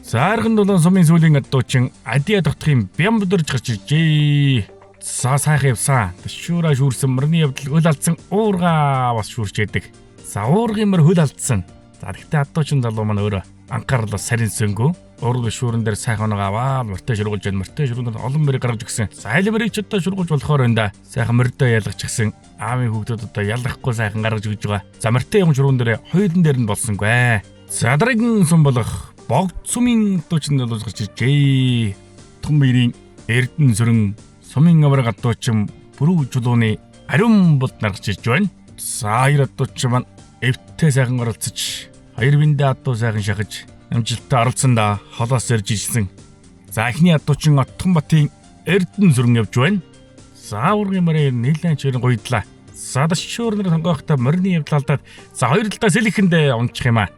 За хайрхан 7 сумын сүүлийн адуучин Адиа тогтхын Бямдорж гарч иржээ. За сайхан явсан. Шүүрэ шүүрсэн мөрний явдал хөл алдсан уурга бас шүүрч яадаг. За уургын мөр хөл алдсан. За тэгтээ адуучин залуу маань өөрөө анхаарлаа сарин сөнгөө. Уурга шүүрэн дээр сайхан оноо аваад мөртөө шүргүүлж байна. Мөртөө шүргэн дээр олон мөрийг гаргаж өгсөн. За айлмэрийг ч одоо шүргүүлж болохоор байна да. Сайхан мөрдөө ялгачихсан. Аавын хүүхдүүд одоо ялгахгүй сайхан гаргаж өгж байгаа. За мөртөө юм шүргэн дээр хоёулын дээр нь болсонгүй. Задаргын сум болох богд сумын дуучин залуус гарч ижээ. Том биерийн эрдэн сүрэн сумын авраг дуучин бүрүү чулууны ариун бод наргаж иж байна. За хоёр дуучин маань эвтээ сайхан оролцож, хоёр биндээ адуу сайхан шахаж, амжилттай оролцсондоо холоос ирж ирсэн. За эхний дуучин Отгонбатын эрдэн сүрэн явж байна. За ургийн мөрөө нэлээд чирэн гойдлаа. За дашуурны тонгоохтой морины явдал алдаад за хоёр талдаа сэлэхэндээ унчих юм аа.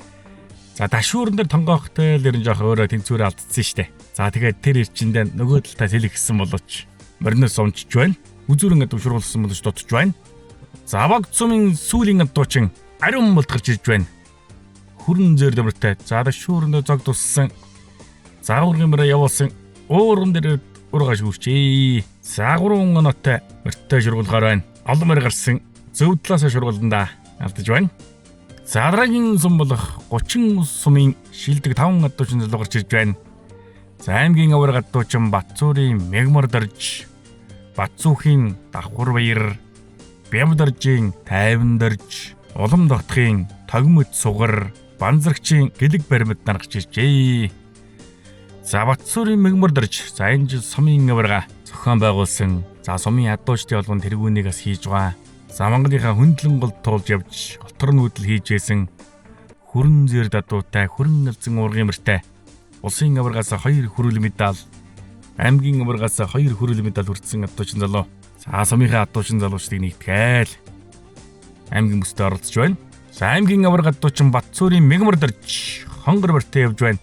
За дашуурн дээр тонгоохтой л ерэн жоох өөрөө тэнцвэрээ алдсан штэ. За тэгээд тэр ирчиндээ нөгөө талдаа сэлэхсэн болооч мориноос унчиж байна. Үзүүрэн душруулсан болооч дутж байна. За богд сумын сүүлийн дуучин ариун болд гарч ирж байна. Хүрэн зэр дэвртэй. За дашуурн дээр зог туссан. За ургийн мөрөө явуулсан. Уурын дээр ургаж хүрчээ. За 3 оноотой мөртөө шургуулгаар байна. Олон мөр гарсан зөв талаас шургуулдаа алдаж байна. За дараагийн сум болох 30 сумын шилдэг 5 дуучин залуу гарч ирж байна. За аймгийн авраг дуучин Батцуурын мегмор дорж, Батцуухийн давхар баяр, Бямдаржийн тайван дорж, Улам догтхын тогмөд сугар, Банзрагчийн гэлэг баримт наргаж иржээ. За Батцуурын мегмор дорж, за энэ жил сумын аврага зохион байгуулсан. За сумын адуучдын холбоонд тэргүүнийг бас хийж байгаа. За Монголынхаа хөндлөн голд туулж явж, голтор нүүдэл хийж байсан. Хүрэн зэр дадуутай, хүрэн галзан уургийн мөртэй. Улсын аваргаас 2 хүрэл медаль, аймгийн аваргаас 2 хүрэл медаль хүртсэн адуучин залуу. За сумынхаа адуучин залуучдыг нэгтгэл аймгийн бүсдээ оролцож байна. За аймгийн аварга адуучин Батцуурын мегмор дорж, хонгор мөртэй явж байна.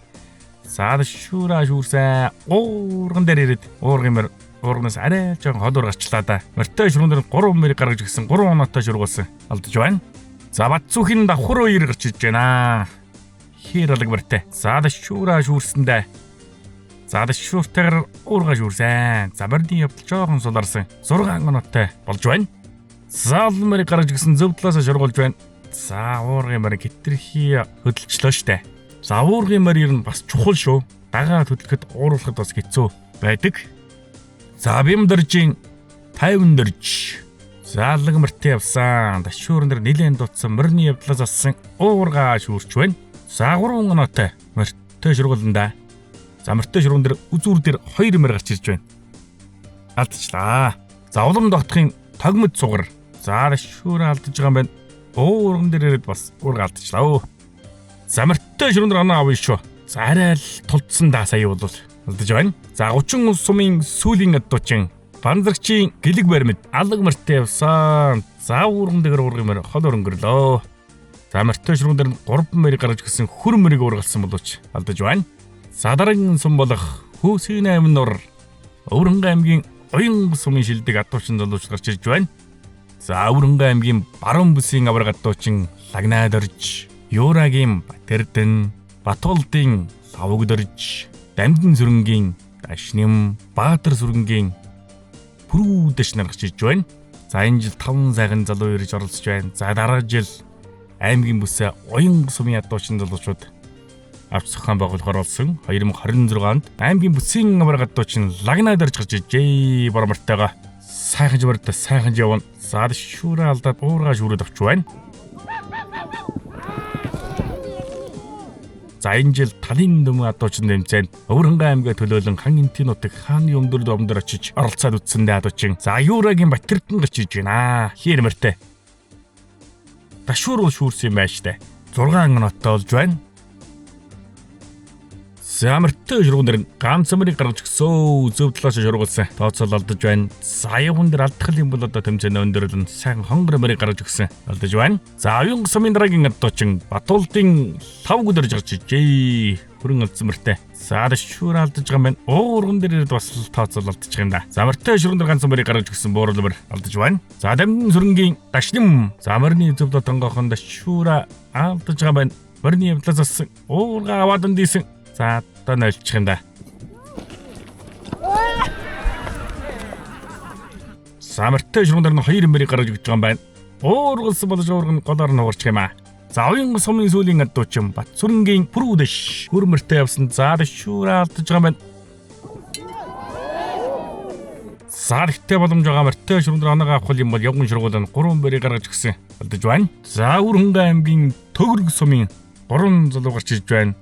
За шүүраа шүүрсэн уурган дээр ирээд уургийн мөр уургнаас арай жоохон ходор гарчлаа да. Мөртэй шүрэн дээр 3 мөр гаргаж гисэн 3 оноотой шургуулсан алдаж байна. За Батцуухийн давхар хоёр гарч иж байна. Хэр алг мөртэй. За шүүраа шүүрсэндээ. За шүүртэйгээр уургаа шүүрсэн. За мөрний явдал жоохон суларсан 6 оноотой болж байна. За олон мөр гаргаж гисэн зөв талаас шургуулж байна. За уургийн мөр хитрхи хөдөлчлөө штэ. За уургийн мөр ер нь бас чухал шүү. Дагаа хөдөлгөхөд ууруулахад бас хэцүү байдаг. За Бямдаржийн тайван дорж, за алг мөртэй явсан. Дашуурн дээр нэлээд дутсан морины явдлаас ассан уургаа шүүрч байна. За 3 оноотой мөртэй шургуулнда. За мөртэй шургуун дээр үзүүр дээр 2 мөр гарч ирж байна. Алдчихлаа. За улам догтхын тогмөд сугар. За дашуураа алдаж байгаа юм байна. Уурган дээр ирээд бас уургаа алдчихлаа. За мөртэй шургуун дээр оноо авъя шүү. За арай л тулцсан да сая бол алдаж байна. За 30 сумын сүүлийн дуучин Банзрагчийн гэлэг баримт алг мөртэй явсан. За уурган дээр уургын мөр хол өнгөрлөө. За мөртэй шургуун дээр 3 мөрийг гаргаж гисэн хөр мөрийг уургалсан болооч алдаж байна. За дараагийн сум болох Хөөсийн 8 нур Өвөрнгай аймгийн Оян сумын шилдэг адуучин залууч гарч ирж байна. За Өвөрнгай аймгийн Баруун бүсийн авраг адуучин Лагнаа дорж, Юурагийн Батэрдэн, Батуулдын Лавг дорж, Дамдын сүрэнгийн Дашним, Баатар сүрэнгийн Пүрүү дэш наргаж ирж байна. За энэ жил 5 сайхан залуу ирж оролцож байна. За дараа жил аймгийн бүсээ Оян сумын адуучин залуучууд авч зохион байгуулахаар болсон. 2026 онд аймгийн бүсийн авраг адуучин Лагнаа дорж гарч ижээ. Боромортойгоо сайхан жимэрдээ сайхан явна. За шүүрээ алдаад уургаа шүүрээд авч байна. За энэ жил талын дөмөө адуучин тэмцээнд Өвөрнгай аймгийн төлөөлөн хан энтийн нутаг хааны өмдөр домдор очиж оролцоод үтсэндээ адуучин. За Юурагийн Батэрдэн гарч иж байна. Хэр мөртэй. Дашуур шүүрсэн юм байна штэ. 6 оноотой болж байна. За мөртэй шургуун дээр ганц мөрийг гаргаж гисөө зөв талаас шургуулсан. Тооцоол алдаж байна. За явган дээр алдах юм бол одоо тэмцээн өндөрлөн сайхан хонгор мөрийг гаргаж гисэн алдаж байна. За оюун сумын дараагийн адуучин Батуулдын Лавг дорж гарч ижээ. Хүрэн алдсан мөртэй. За шүүр алдаж байгаа юм байна. Уурган дээр бас тооцоол алдаж байгаа юм да. За мөртэй шургуун дээр ганц мөрийг гаргаж гисэн буурал мөр алдаж байна. За Дамдын сүрэнгийн Дашним. За мөрний зөв тонгоохонд шүүр алдаж байгаа юм байна. Мөрний явдлаас ассан уурга аваад өндийсэн. За одоо нөлчих юм да. Самартай шургуун дээр 2 мөрийг гаргаж өгч байгаа юм байна. Уургалсан болж уурган голоор нь уурчих юм аа. За оюун сумын сүүлийн адуучин Батцүрэнгийн Пүрүү дэш хөр мөртэй явсан. За шүүрээ алдаж байгаа юм байна. За ихтэй боломж байгаа мөртэй шургуун дээр оноогоо авах юм бол явган шургуулаа 3 мөрийг гаргаж өгсөн алдаж байна. За Өвөрнгай аймгийн Төгөрг сумын 3 залуу гарч ирж байна.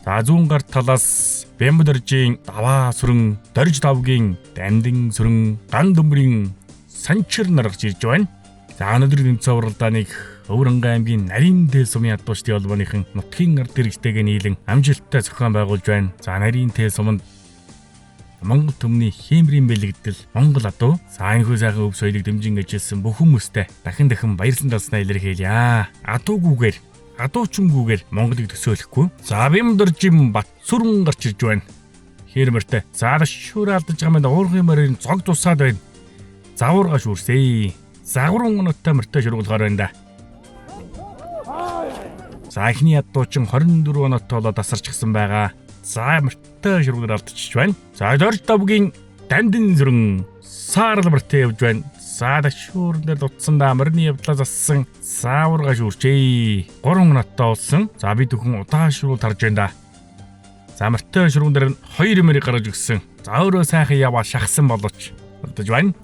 За зүүн гар талаас Бямбдоржийн даваа сүрэн, Дорж давгийн Дамдын сүрэн, Ган дөмбөрийн Санчир нар гарч ирж байна. За өнөөдрийн тэмцээн уралдааныг Өвөрангай аймгийн Нарийн Тэ сумын ядуучдын холбооныхан нутгийн ард иргэдтэйгээ нийлэн амжилттай зохион байгуулж байна. За Нарийн Тэ суманд Монгол төмний хиймрийн бэлэгдэл Монгол адуу энэхүү сайхан өв соёлыг дэмжин ажилласан бүх хүмүүстээ дахин баярлан талснаа илэрхийлье. Адуугүйгээр, адуучингүйгээр Монголыг төсөөлөхгүй. За Бямбдоржийн бат сүрэн гарч ирж байна. Хэрмэртэй. За шүүрэ алдаж байгаа мэд уургын морийн цог тусаад байна. Завуурга шүүрсэй. Загварун өнөттэй мөртэй шургуулгаар байна да. За эхний ядуучин 24 оноотой болоод тасарчихсан байгаа. За мөртэй шургуулгаар алдчихж байна. За Дорж давгийн Дамдын сүрэн саарл мөртэй явж байна. За дашуурн дээр дутсан да морины явдлаа зассан. Зааварга шүүрчээ. 3 оноотой болсон. За бид бүхэн удаа шургуул тарж байна да. За мөртэй шургуул дээр 2 мөрийг гаргаж өгсөн. За өөрөө сайхан яваа шахсан болооч алдаж байна.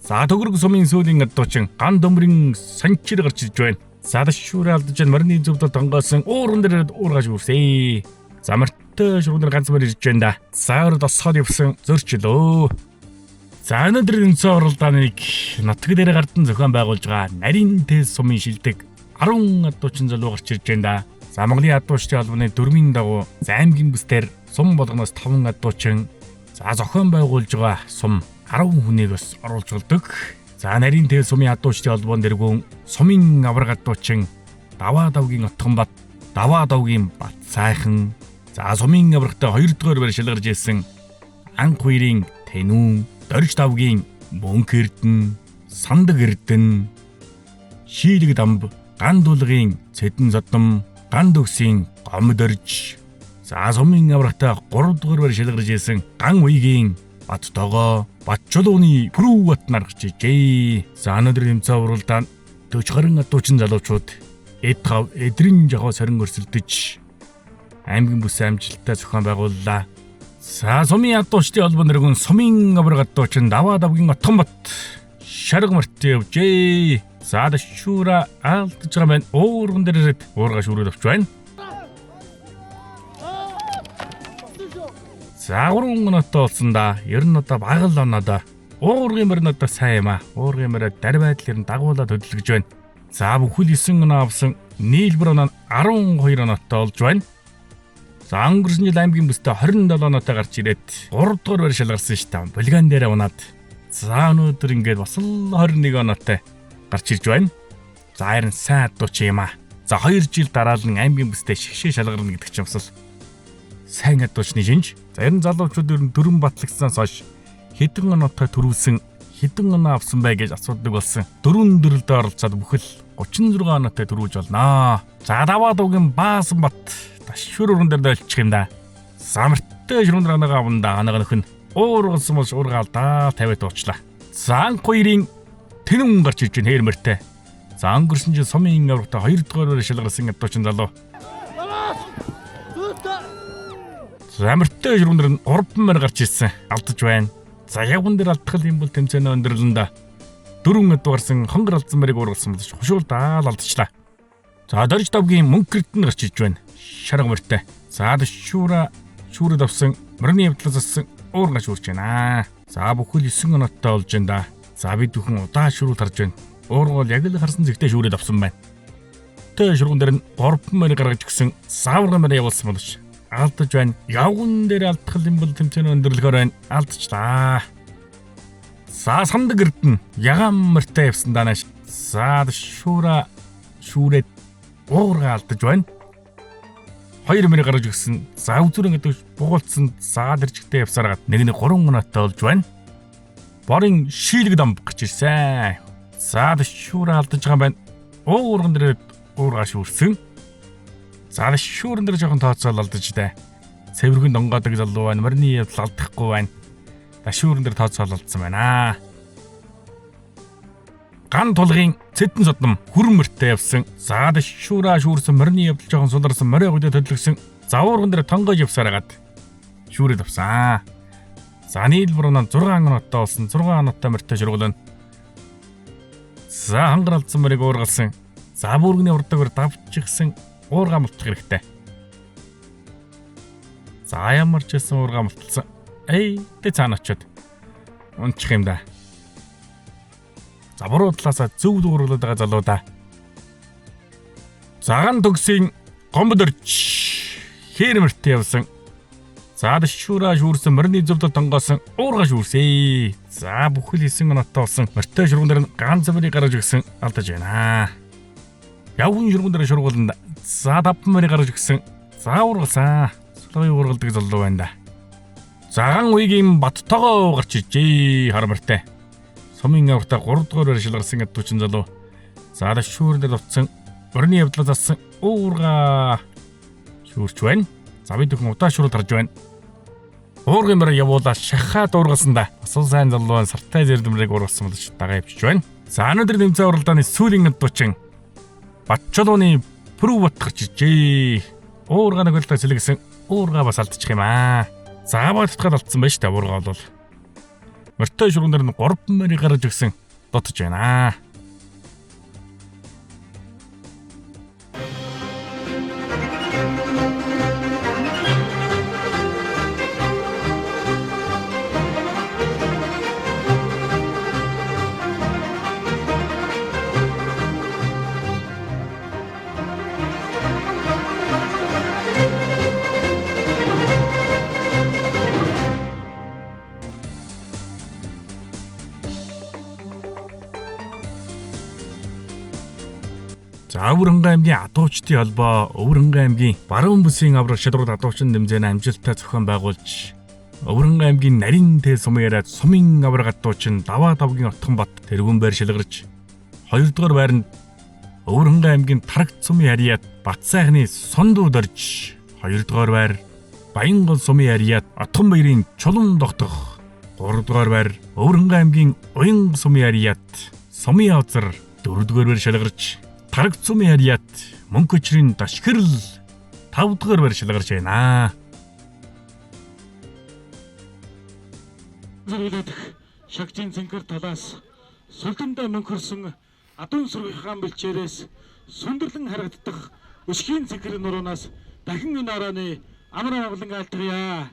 За төгөрөг сумын сүүлийн ядуучин Ган дөмбөрийн Санчир гарч ирж байна. За дашуураа алдаж байна. Морины зөвдөл тонгоосон ууран дээр уургаж үрсээ. За мөртэй шургуул ганц мөр ирж байна да. За өөрөө тосгоод явсан зөрчлөө. За өнөөдрийн тэмцээн уралдааныг нутаг дээр гардан зохион байгуулж байгаа Нарийн Тэ сумын шилдэг 10 ядуучин залуу гарч ирж байна да. За Монголын ядуучдын холбооны дүрмийн дагуу аймгийн бүсдэр сум болгоноос 5 ядуучин за зохион байгуулж байгаа сум 10 хүнийг бас оруулж болдог. За Нарийн Тэ сумын ядуучдын холбоон дэргүүн сумын авраг ядуучин Даваа давгийн Отгон бат, Даваа давгийн Бат сайхан. За сумын аврагтай 2 дугаар байр шалгарж ирсэн Анх хоёрын Тэнүүн, Дорж давгийн Мөнх эрдэн, Сандаг эрдэн, Шийлэг дамб, Ган дулгийн Цэдэн содом, Ган дөгсийн Гом Дорж. За сумын аврагтай 3 дугаар байр шалгарж ирсэн Ган уйгийн Бат тогоо, Бат чулууны Пүрүү бат нар гарч ижээ. За өнөөдрийн тэмцээн уралдаанд 40 гаруй ядуучин залуучууд эдрийн жохоо сорин өрсөлдөж аймгийн бүс амжилттай зохион байгууллаа. За сумын ядуучдын холбоон дэргүүн сумын авраг ядуучин Даваа давгийн Отгон бат шарга мөртөө явжээ. За дашуура алдаж байгаа маань уурган дээр уурга шүүрээд авч байна. За 3 оноотой болсон да. Ер нь одоо багал оноо да. Уургын мөр нь одоо сайн юм аа. Уургын мөр дарь байдлаар нь дагуулаад хөдөлгөж байна. За бүхэл 9 оноо авсан нийлбэр оноо 12 оноотой болж байна. За өнгөрсөн жил аймгийн бүстэй 27 оноотой гарч ирээд 3 дугаар байр шалгарсан шүү дээ. Булган дээр унаад. За өнөөдөр ингээд бас л 21 оноотой гарч ирж байна. За харин сайн адууч юм аа. За 2 жил дараалан аймгийн бүстэй шигшээ шалгарна гэдэг чинь бас л сайн адуучны шинж. За ер нь залуучууд ер нь дөрвөн батлагснаас хойш хэдэн оноотой төрүүлсэн, хэдэн оноо авсан бай гэж асуудаг болсон. Дөрвөн дөрөлдөө оролцоод бүхэл 36 оноотой төрүүлж болноо. За Даваа давгийн Баасан бат дашуур уран дээр дөлчих юм да. Самартай шүрэн дранагаа аванда анага нөхөн уургалсан бол уургаалдаа 50 туучлаа. За Анх хоёрын Тэнүүн гарч ирж байна хэрмэртэй. За өнгөрсөн жил сумын аврагтай 2 дугаар байр шалгарсан ядуучин залуу. Замартай шүрэн дээр 3 мөр гарч ирсэн алдаж байна. За явган дээр алдтал юм бол тэмцээнэ өндөрлөндө 4 дугаарсан хонгор алдсан мөрийг уургалсан болж хушуулдаа алдчихлаа. За Дорж давгийн Мөнх эрдэн гарч ирж байна. Шарга мөртэй. За шүүрээд авсан мөрний явдлаас ассан уургаж үрж байна. За бүхэл 9 оноотой болж байна да. За бид бүхэн удаа шүүрүүл тарж байна. Уургал яг л харсан зэгтээ шүүрээд авсан байна. Тэ шүргэн дээр нь 3 мөр гаргаж өгсөн зааварга мөр явуулсан боловч алдаж байна. Явган дээр алдах юм бол тэмцээн өндөрлөхөөр байна. Алдчихлаа. За Сандаг эрдэн ягаан мөртэй явсан данаш. За шүүрээд уурга алдаж байна. 2 мөр гаргаж өгсөн. За үзүрэн гэдэг бугуулсан. За дэржигтэй явсараад нэг 3 оноотой болж байна. Борын Шийлэг дамб гарч ирсэн. За шүүрээ алдаж байгаа юм байна. Уурган дээр уурга шүүрсэн. За шүүрэн дээр жоохон тооцоол алдаж дээ. Цэвэрхэн донгоодог залуу байна. Морины явдал алдахгүй байна. Шүүрэн дээр тооцоол алдсан байна. Ган тулгийн Цэдэн содом хүрэн мөртэй явсан. За шүүрээ шүүрсэн морины явдал жоохон суларсан морой гүйдэ төлөвлөсөн. За уурган дээр тонгоож явсараад шүүрээд авсан. За нийлбэр оноо 6 оноотой болсон. 6 оноотой мөртэй шургуулна. За хангар алдсан морийг уургалсан. За бүргэний урдаагаар давчихсан уурга мулчих хэрэгтэй. За ямар ч гэсэн уурга мулталсан. Тэ цаана очиод унчих юм да. За буруу талаасаа зөв дууруулаад байгаа залуудаа. Цагаан төгсийн гомбод орч хэрмэрт явсан. За дэшүүраа шүүрсэн мөрний зөвдө тонгоосон уурга шүүрсээ. За бүхэл 9 минутаа болсон. Мөртэй шургуун дээр ганц мөрийг гаргаж өгсөн алдаж байна. Явган шургуун дээр шургууланд за 5 мөрийг гаргаж өгсөн. За уургалсан. Сологийн уургалдаг залуу байна да. Цагаан үеийн баттогоо гарч ижээ харамартай. Сумын аврагтаа 3 дугаар байр шилгарсан ядуучин залуу. За дэшүүрэн дээр утсан мөрний явдлаа зассан уурга шүүрч байна. За бид бүхэн удаа шурууд гарч байна. Уургын мөр явуулаа шахаад уургалсан да. Асуул сайн залуу сартай зэрдэмрийг уургалсан болж дагаа явчих байна. За өнөөдөр нэмцээ уралдааны сүүлийн ядуучин Батчолооны Пүрв бат гарч ижээ. Уурга нэг үлдээ сэлгэсэн. Уурга бас алдчих юм аа. За байтгаад алдсан байж та уурга бол. Мөртэй шургуун дээр нь 3 мөрийг гаргаж өгсөн дотож байна. За Өвөрхангай аймгийн адуучдын холбоо Өвөрхангай аймгийн баруун бүсийн аврах шалрууд адуучин нэмзэн амжилттай зохион байгуулж Өвөрхангай аймгийн нарийн тэ сумын яриад сумын аврах адуучин даваа давгийн отхон бат тэргүүн байр шилгарч 2 дугаар байранд Өвөрхангай аймгийн тарагт сумын яриад Бат сайхны сондууд орж 2 дугаар байр Баянгол сумын яриад Отхон баярын чулуун тогтох 3 дугаар байр Өвөрхангай аймгийн Уян сумын яриад Сумын авзар 4 дугаар байр шилгарч Тарагт сумын яриад Мөнхөчрийн Дашгирал 5 дугаар байр шилгарч байна. Зөвлөдөх шагжийн цэнхэр талаас сүлдэндээ мөнхөрсөн адуун сүргийнхаан бэлчээрээс сүндэрлэн харагдах өшгийн цэнхэр нуруунаас дахин энэ орооны амар амгалан алтгая.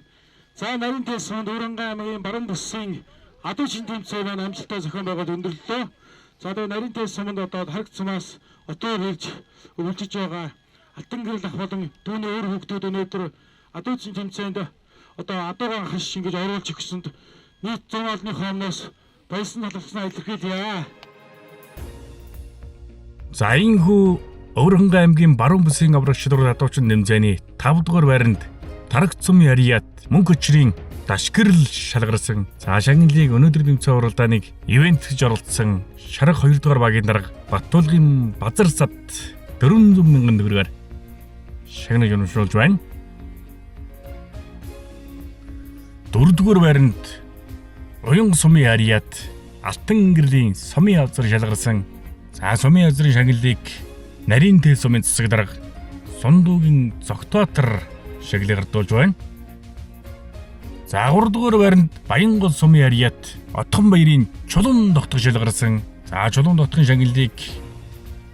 За нарийн тэсэнд Өвөрхангай аймгийн баруун бүсийн адуучин тэмцээн маань амжилттай зохион байгуулалт өндөрлөө. За тэгээ нарийн тэсэнд одоо харагт сумаас отоор ирж өвлжиж байгаа алтан гэрэл ах болон түүний өөр хүүхдүүд өнөөдөр адуучин тэмцээнд одоо адуугаа хаш ингэж оруулж өгсөнд нийт 100 олны хоомноос баясан талархснаа илэрхийлье. За энэхүү Өвөрхангай аймгийн баруун бүсийн аврах шалрууд адуучин нэмзэний 5 дугаар байранд Тарагт сумын яриад Мөнхөчрийн Дашгирал шалгарсан. За шагналыг өнөөдөр нэмцээ уралдааныг ивент гэж оролцсон Шарах 2 дугаар багийн дарга Баттуулгын Базар сад 400 мянган төгрөгөөр шагнал урамшуулж байна. 4 дугаар байранд Уян сумын яриад Алтан гэрлийн сумын авзар шалгарсан. За сумын авзарын шагналыг нарийн тэ сумын цэцэг дарга Сундуугийн Зогтоотор шагналыг гардуулж байна. За 3 дугаар байранд Баянгол сумын яриад Отхон баярын чулуун тогтох шалгарсан. За чулуун тогтохын шагналыг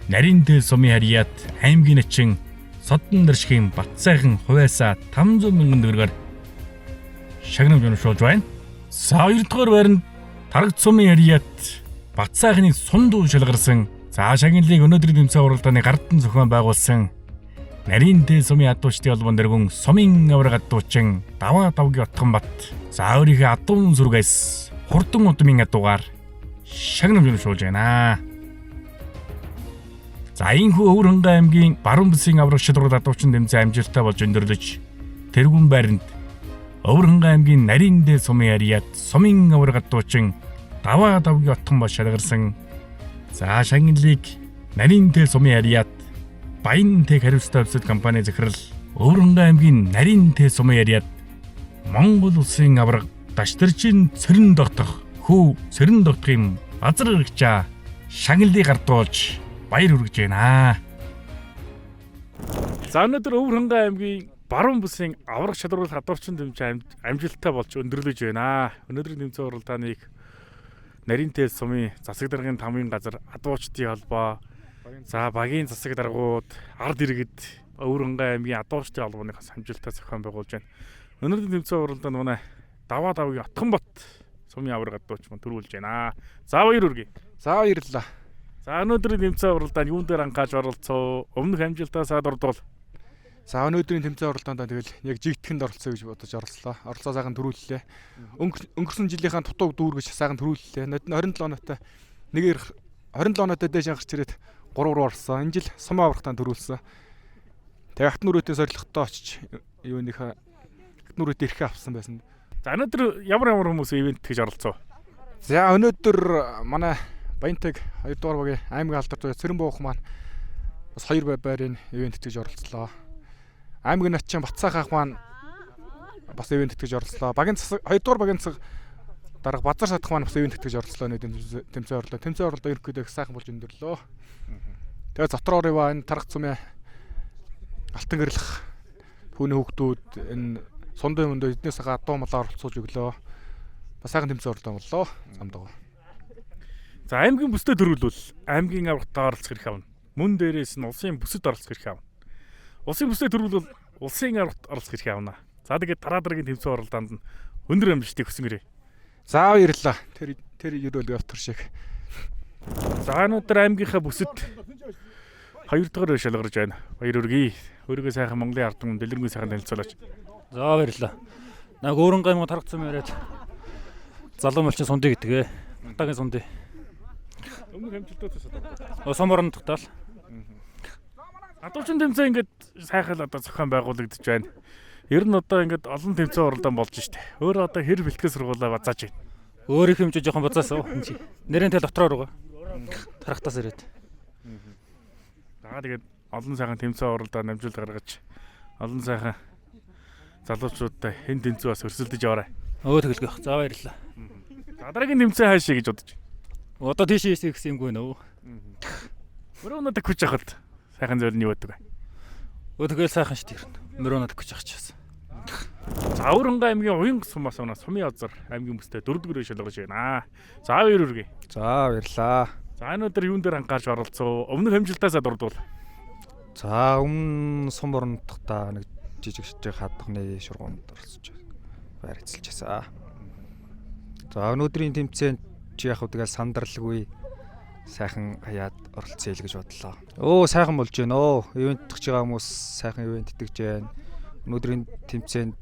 нарийн тэ сумын яриад аймгийн начин Содон дэршгийн Бат сайхан хувьяасаа 500 мянган төгрөгөөр шагнал урамшуулж байна. За 2 дугаар байранд Тарагт сумын яриад Бат сайхны сундуу шалгарсан. За шагналыг өнөөдрийн тэмцээн уралдааны гардан зохион байгуулсан нарийн тэ сумын адуучдын холбоон дэргүн сумын авраг адуучин даваа давгийн отхон бат. За өөрийнхөө адуун сүргээс хурдан удмын адуугаар шагнал урамшуулж байна. За энэхүү Өвөрхангай аймгийн баруун бүсийн аврах шалрууд адуучин тэмцээн амжилттай болж өндөрлөж тэргүүн байранд Өвөрхангай аймгийн нарийн тэ сумын яриад сумын авраг адуучин даваа давгийн отхон бат шалгарсан. За шагналыг нарийн тэ сумын яриад Баян тэг хариуцлага авсад компани захирал Өвөрхангай аймгийн нарийн тэ сумын яриад Монгол улсын авраг Даштарчин цэрэн тогтох хүү цэрэн тогтохын базар хэрэгжээ шагналыг гардуулж баяр хүргэж байна. За өнөөдөр Өвөрхангай аймгийн баруун бүсийн аврах шалрууд хадуурчин тэмцээн амжилттай болж өндөрлөж байна. Өнөөдрийн тэмцээн уралдааныг нарийн тэ сумын засаг даргын тамгын газар адуучдын холбоо, за багийн засаг даргууд, ард иргэд Өвөрнгай аймгийн Адууштай албаныхаас хамжилтаа зохион байгуулж байна. Өнөөдрийн тэмцээн уралдаанд манай даваа давгийн Отгонбот сумын авраг адууч мөн төрүүлж байна. За баяр хүргэе. За баярлалаа. За өнөөдрийн тэмцээн уралдаанд юун дээр анхааж оролцоо? Өмнөх амжилтаасаа дурдвал. За өнөөдрийн тэмцээн уралдаанд тэгэл яг жигтгэнд оролцоо гэж бодож оролцлоо. Оролцоо сайхан төрүүллээ. Өнгөрсөн жилийнхаа дутууг дүүргэж сайхан төрүүллээ. 27 оноотой нэгээр 27 оноотой дээш ангарч ирээд 3 руу орсон. Энэ жил сум аврагтаа төрүүлсэн. Тэгээ Ахтнүрөөтэй сорилготой очиж юунийхаа Ахтнүрөөд ирэхээ авсан байсан. За өнөөдөр ямар хүмүүс ивент гэж оролцоо? За өнөөдөр манай Баянтаг 2 дугаар багийн аймгийн алдартай Цэрэн буух маань бас 2 байрын ивент гэж оролцлоо. Аймгийн начин Батцаах ах маань бас ивент гэж оролцлоо. Багийн засаг 2 дугаар багийн засаг дарга Базар садах маань бас ивент гэж оролцлоо. Тэмцээн орлоо. Тэмцээн орлоо ерөнхийдөө сайхан болж өндөрлөө. Тэгээ Зотроор иваа энэ тарах цумын алтан гэрлэх түүний хүүхдүүд энэ сундын мөндөө эднээс гадуу малаар оролцуулж өглөө. Бас сайхан тэмцээн орлоо боллоо. Замдгаа. За аймгийн бүстэй төрүүлвэл аймгийн аврагтаа оролцох хэрэг авна. Мөн дээрээс нь улсын бүсэд оролцох хэрэг авна. Улсын бүстэй төрүүлвэл улсын аврагт оролцох хэрэг авна. За тэгээд дараагийн тэмцээн уралдаанд нь өндөр амжилтыг хүсэнгэрээ. За баярлалаа. Тэр ерөөл автор шиг. За өнөөдөр аймгийнхаа бүсэд 2 дугаар шалгарч байна. Баяр хүргэе. Өөрийгөө сайхан Монголын ард түмэн дэлгэрэнгүй сайхан танилцуулаач. За баярлалаа. Наг өөрөнгөө аймаг тарах цум яриад залуу малчин сундыг гэдгээ. Батагийн сундыг. Өмнөх амжилтуудаас Суморон тогтоол. Адуучин тэмцээн ингээд сайхан одоо зохион байгуулагдаж байна. Ер нь одоо ингээд олон тэмцээн уралдаан болж штэ. Өөр одоо хэр бэлтгэл сургуулаа базааж байна. Өөрийнх юм чи жоохон базаасан. Нэрэн тэл дотроор байгаа. Тарахтаас ирээд. За тэгээд олон сайхан тэмцээн уралдаанд амжилт гаргаж олон сайхан залуучуудтай хэн тэмцээн бас өрсөлдөж яваарай. Тэгэлгүй. За баярлалаа. За дараагийн тэмцээн хаашаа гэж бодож байна. Одоо тийш хийх юмгүй нөө. Мөрөөнөд хүч ахад сайхан зөвлөн юу байдаг вэ? Тэгэл сайхан шүү дээ. Мөрөөнөд хүч ахчихсан. За Өвөрнгай аймгийн Уян сумаас сумын язар аймгийн бүстэй 4 дугаар шалгаж байна. За баяр хүргэе. За баярлалаа. За өнөөдөр юун дээр анхаарч оролцоо? Өмнөх амжилтаасаа дурдвал. За өмнө сум орнотхдаа нэг жижиг хадганы шургуунд оролцож байр эзэлж байсан. За өнөөдрийн тэмцээнд чи яг тэгэл сандралгүй сайхан хаяад оролцъё л гэж бодлоо. Сайхан болж байна. Ивент хийж байгаа хүмүүс сайхан ивент итгэж байна. Өнөөдрийн тэмцээнд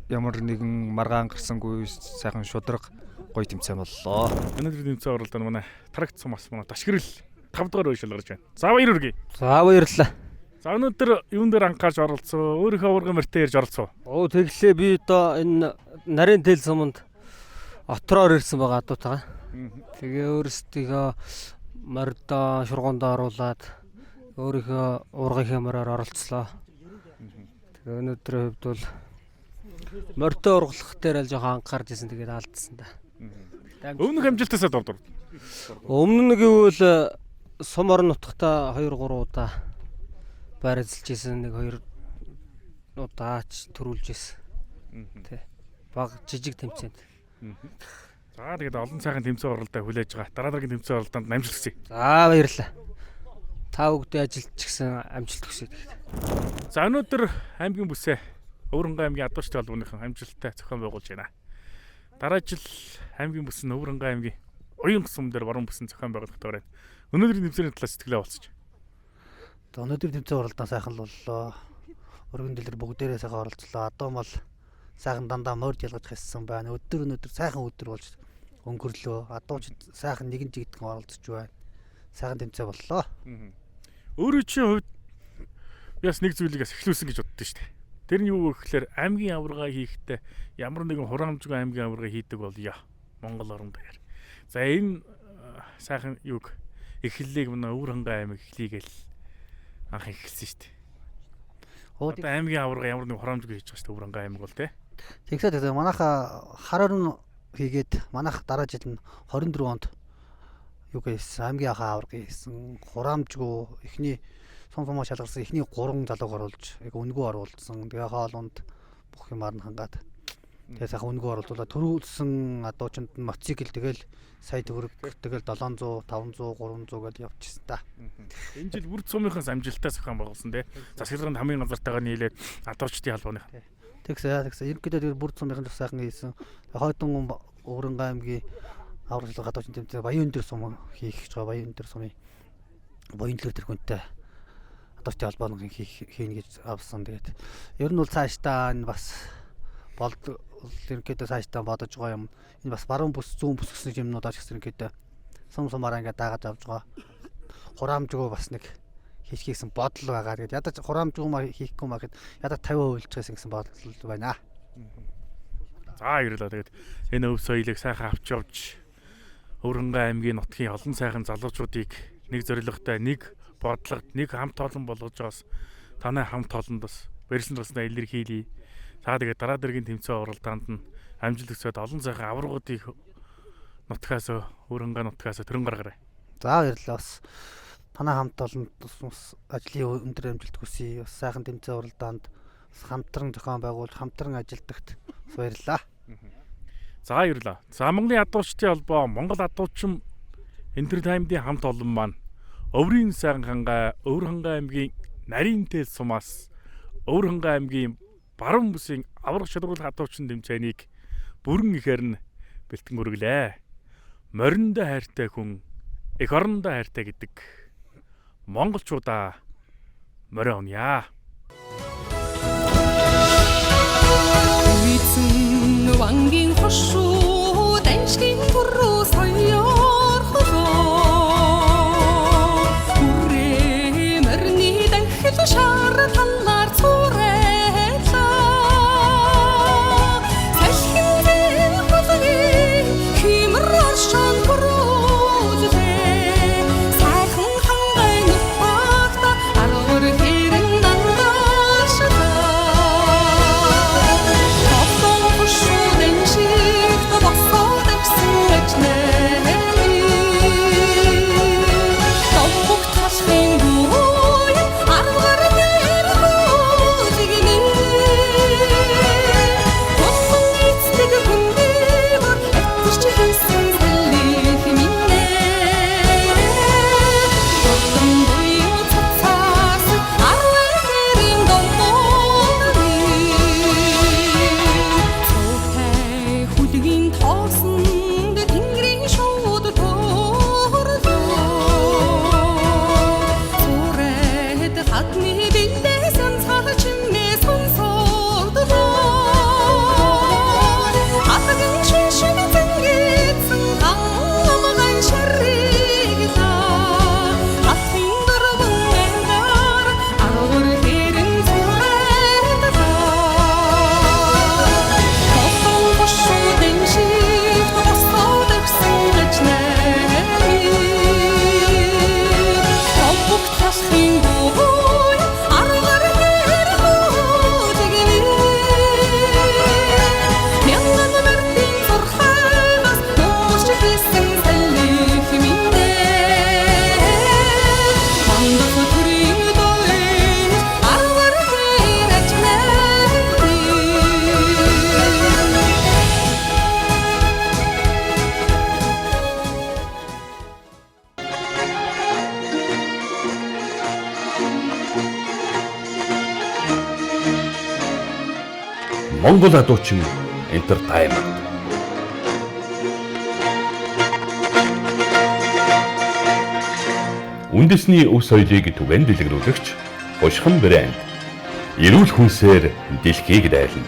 ямар нэгэн маргаан гарсангүй сайхан шудраг гоё тэмцээн боллоо. Өнөөдрийн тэмцээн оролдонд манай тарагт сумаас манай ташгирал 5 дугаар үе шалгарч байна. За баяр хүргэе. За баярлалаа. За өнөөдөр юун дээр анхаарч оролцоо? Өөрийнхөө урган мөртөө ярьж оролцоо. Тэглээ би одоо энэ нарийн тэл суманд отроор ирсэн байгаа адуутайгаа. Тэгээ өөрсдийнхөө мордоо шургуундаа оруулаад өөрийнхөө ургын хямраар оролцлоо. Тэгээ өнөөдрийн хувьд бол мордоо ургалах дээр л жоохон анхаарч ирсэн, тэгээд алдсан да. Өмнөх амжилтаасаа дурдвал. Өмнө нь гэвэл сум орон нутгата 2-3 удаа байр эзэлж исэн, нэг 2 удаач төрүүлж исэн. Тэ. Баг жижиг тэмцээнд. За тэгээд олон сайхан тэмцээн уралдаа хүлээж байгаа. Дараагийн тэмцээн уралдаанд амжилт хүсье. За баярлалаа. Та бүгдээ ажилч гисэн амжилт хүсье. За өнөөдөр аймгийн бүсээ Өвөрнгай аймгийн Адууштай албаныхан амжилттай зохион байгуулж байна. Дараа жил аймгийн бүс нь Өвөрнгай аймгийн Уян сум дээр баруун бүсэн зохион байгуулагддаг байна. Өнөөдрийн тэмцээний талаас сэтгэлээ болцож. Өнөөдрийн тэмцээн уралдаан сайхан л боллоо. Өргөн дэлгэр бүгдээрээ сайхан оролцлоо. Адуу мал сайхан дандаа морд ялгаж хассан байна. Өнөөдөр сайхан өдөр болж өнгөрлөө. Адууч сайхан нэгэн жигдгэн оролцож байна. Сайхан тэмцээн боллоо. Өөрөө чи хувьд яс нэг зүйлийг бас эхлүүлсэн гэж боддоо шүү дээ. Тэр нь юу гэхээр аймгийн аварга хийхдээ ямар нэгэн хураамжгүй аймгийн аварга хийдэг бол Монгол орнд дээр. За энэ сайхан юг эхлэлийг манай Өвөрнгай аймаг эхлэегээл анх эхэлсэн шүү дээ. Одоо аймгийн аварга ямар нэг хураамжгүй хийж байгаа шүү дээ Өвөрнгай аймаг бол тий. Тэгсээд манайха хараар хийгээд манайх дараа жил нь 24 онд юу гэсэн аймгийн аварга хийсэн. Хураамжгүй эхний сум шалгарсан эхний 3 залууг оруулж яг үнгүй оруулсан. Тэгээ хоолунд бүх юмар нь хангаад Тэгээ сайхан өнгөө оруулаад төрүүлсэн адуучинд нь мотоцикл тэгэл сая төгрөг тэгэл 700, 500, 300 гэдээ явчихсан та. Энэ жил бүрд сумынхаас амжилттай зохион байгуулсан тий. Засаглалын хамгийн газартайгаар нийлээд адуучдын албаных. Тэгсэн. Ерөнхийдөө бүр цумынхан сайхан хийсэн. Хойдон Өвөрнгай аймгийн авралын гадуучин тэмцээн баян өндөр сум хийх гэж байгаа. Баян өндөр сумын баян төлөв тэрхүүнтэй адуучдын албааны хийнэ гэж авсан. Тэгээд ер нь бол цаашдаа энэ бас болд ерөнхийдөө цаашдаа бодож байгаа юм. Энэ бас баруун бүс зүүн бүс гэсэн юмнуудаа ч гэсэн ерөнхийдөө сумаараа ингээд дагаад авч байгаа. Хураамжгүй бас нэг хийхгийсэн бодол байгаа. Тэгээд ядаж хураамжгүй маа хийхгүй маа гэхэд ядаж 50% үлчээс гэсэн бодол байна. За ирлээ. Тэгээд энэ өв соёлыг сайхан авч явж Өвөрнгай аймгийн нутгийн олон сайхан залуучуудыг нэг зорилготой, нэг бодлогод, нэг хамт олон болгож байгаас танай хамт олонд бас барьсан туснаа илэрхийлье. За тэгээд дараа дараагийн тэмцээн оролдоонд нь амжилт өсөд олон сайхан аваргуудыг нутгаас Өвөрнгай нутгаас төрөн гаргаарай. За баярлалаа. Бас танай хамт олонд бас ажлын өндөр амжилт хүсье. Бас сайхан тэмцээн оролдоонд хамтран зохион байгуулж, хамтран ажилдагт баярлалаа. За баярлалаа. За Монголын адуучдын холбоо, Монгол адуучин Entertainment-ийн хамт олон маань Өврийн сайхан хангай, Өвөрхангай аймгийн Нарийнтэй сумаас Өвөрхангай аймгийн баруун бүсийн аврах шалгуулах адуучин тэмцээнийг бүрэн ихээр нь бэлтгэн өргөлээ. Мориндоо хайртай хүн, эх орондоо хайртай гэдэг монголчуудаа морио униа. Эцэн вангийн хошуу даншгийн төрөө соёор холоо үрээ мөрний дахил шар талаар цуурэйлаа салхин холгийн химэр оршон төрүүлээ сайхан хангай нүхагта аргар хэрэн дангаашаа Монгол адуучин Entertainment. Үндэсний өв соёлыг түгээн дэлгэрүүлэгч Хушхан брэнд. Эрүүл хүнсээр дэлхийг дайлна.